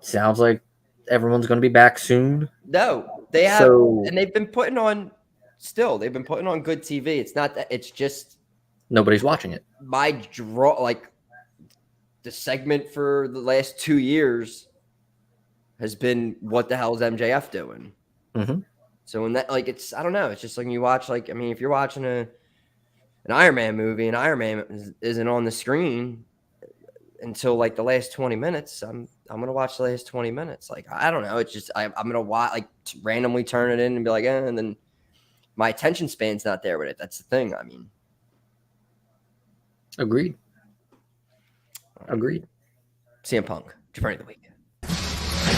Sounds like everyone's going to be back soon. No, they have, and they've been putting on good TV. It's not that, it's just nobody's watching it. My draw, like the segment for the last 2 years has been what the hell is MJF doing? Mm-hmm. So when that, like, it's, I don't know. It's just like you watch, like, I mean, if you're watching an Iron Man movie and Iron Man isn't on the screen until like the last 20 minutes, I'm going to watch the last 20 minutes. Like, I don't know. It's just, I'm going to watch, like, randomly turn it in and be like, and then my attention span's not there with it. That's the thing. I mean, Agreed. CM Punk, Jabroni of the Week.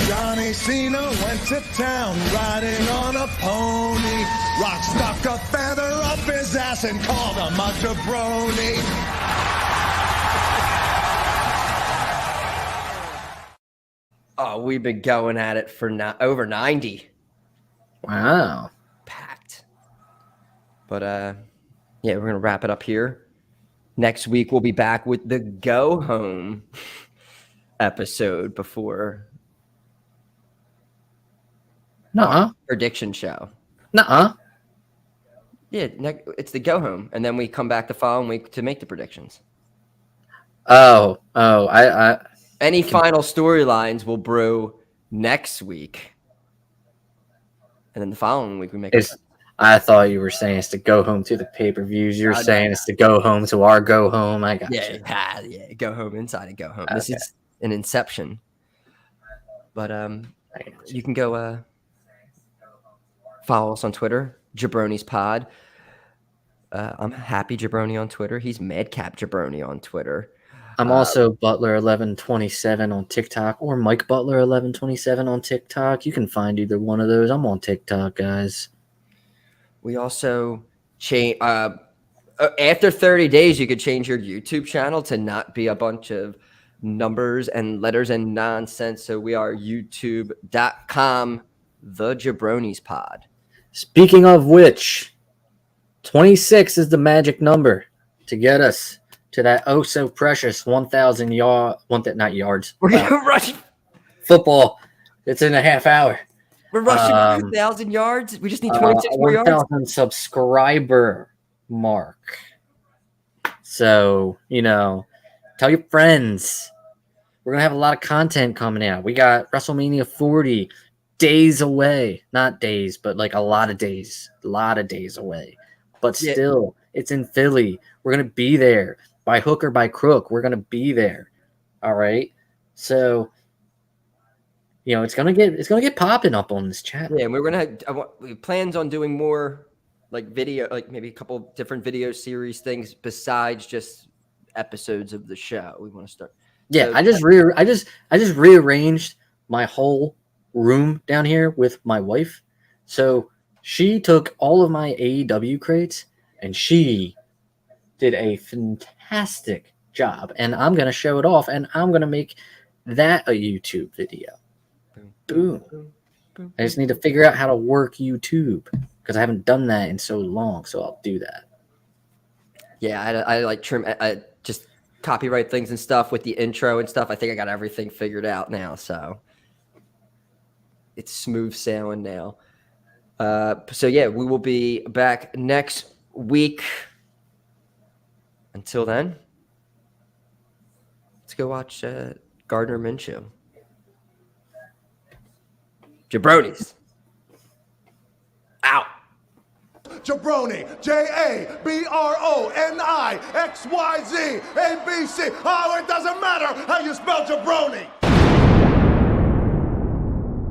Johnny Cena went to town riding on a pony. Rock stuck a feather up his ass and called him a jabroni. Oh, we've been going at it for over 90. Wow. Packed. But yeah, we're gonna wrap it up here. Next week we'll be back with the go home episode before prediction show. Nuh-uh. Yeah, it's the go home, and then we come back the following week to make the predictions. Any final storylines will brew next week, and then the following week we make. I thought you were saying it's to go home to the pay-per-views. You're saying it's to go home to our go home. I got you. Yeah, go home inside and go home. Okay. This is an inception. But you can go follow us on Twitter, jaBROnis Pod. I'm Happy Jabroni on Twitter. He's Madcap Jabroni on Twitter. I'm also Butler1127 on TikTok or Mike Butler1127 on TikTok. You can find either one of those. I'm on TikTok, guys. We also change after 30 days, you could change your YouTube channel to not be a bunch of numbers and letters and nonsense. So we are youtube.com, the JaBROnis Pod. Speaking of which, 26 is the magic number to get us to that oh so precious 1,000 not yards. We're gonna rush football. It's in a half hour. We're rushing 2,000 yards. We just need 26 more yards. 1,000 subscriber mark. So, tell your friends. We're going to have a lot of content coming out. We got WrestleMania 40 days away. Not days, but like a lot of days. A lot of days away. But still, it's in Philly. We're going to be there. By hook or by crook, we're going to be there. All right? So... it's gonna get popping up on this channel. Yeah, and we're gonna have plans on doing more like video, like maybe a couple different video series things besides just episodes of the show. We want to start. Yeah, so, I just rearranged my whole room down here with my wife. So she took all of my AEW crates and she did a fantastic job. And I'm gonna show it off and I'm gonna make that a YouTube video. Boom. I just need to figure out how to work YouTube because I haven't done that in so long. So I'll do that. Yeah, I like trim. I just copyright things and stuff with the intro and stuff. I think I got everything figured out now. So it's smooth sailing now. So yeah, we will be back next week. Until then, let's go watch Gardner Minshew. JaBROnis. Out. JaBROni, JaBRONI, XYZ, ABC. Oh, it doesn't matter how you spell jabroni.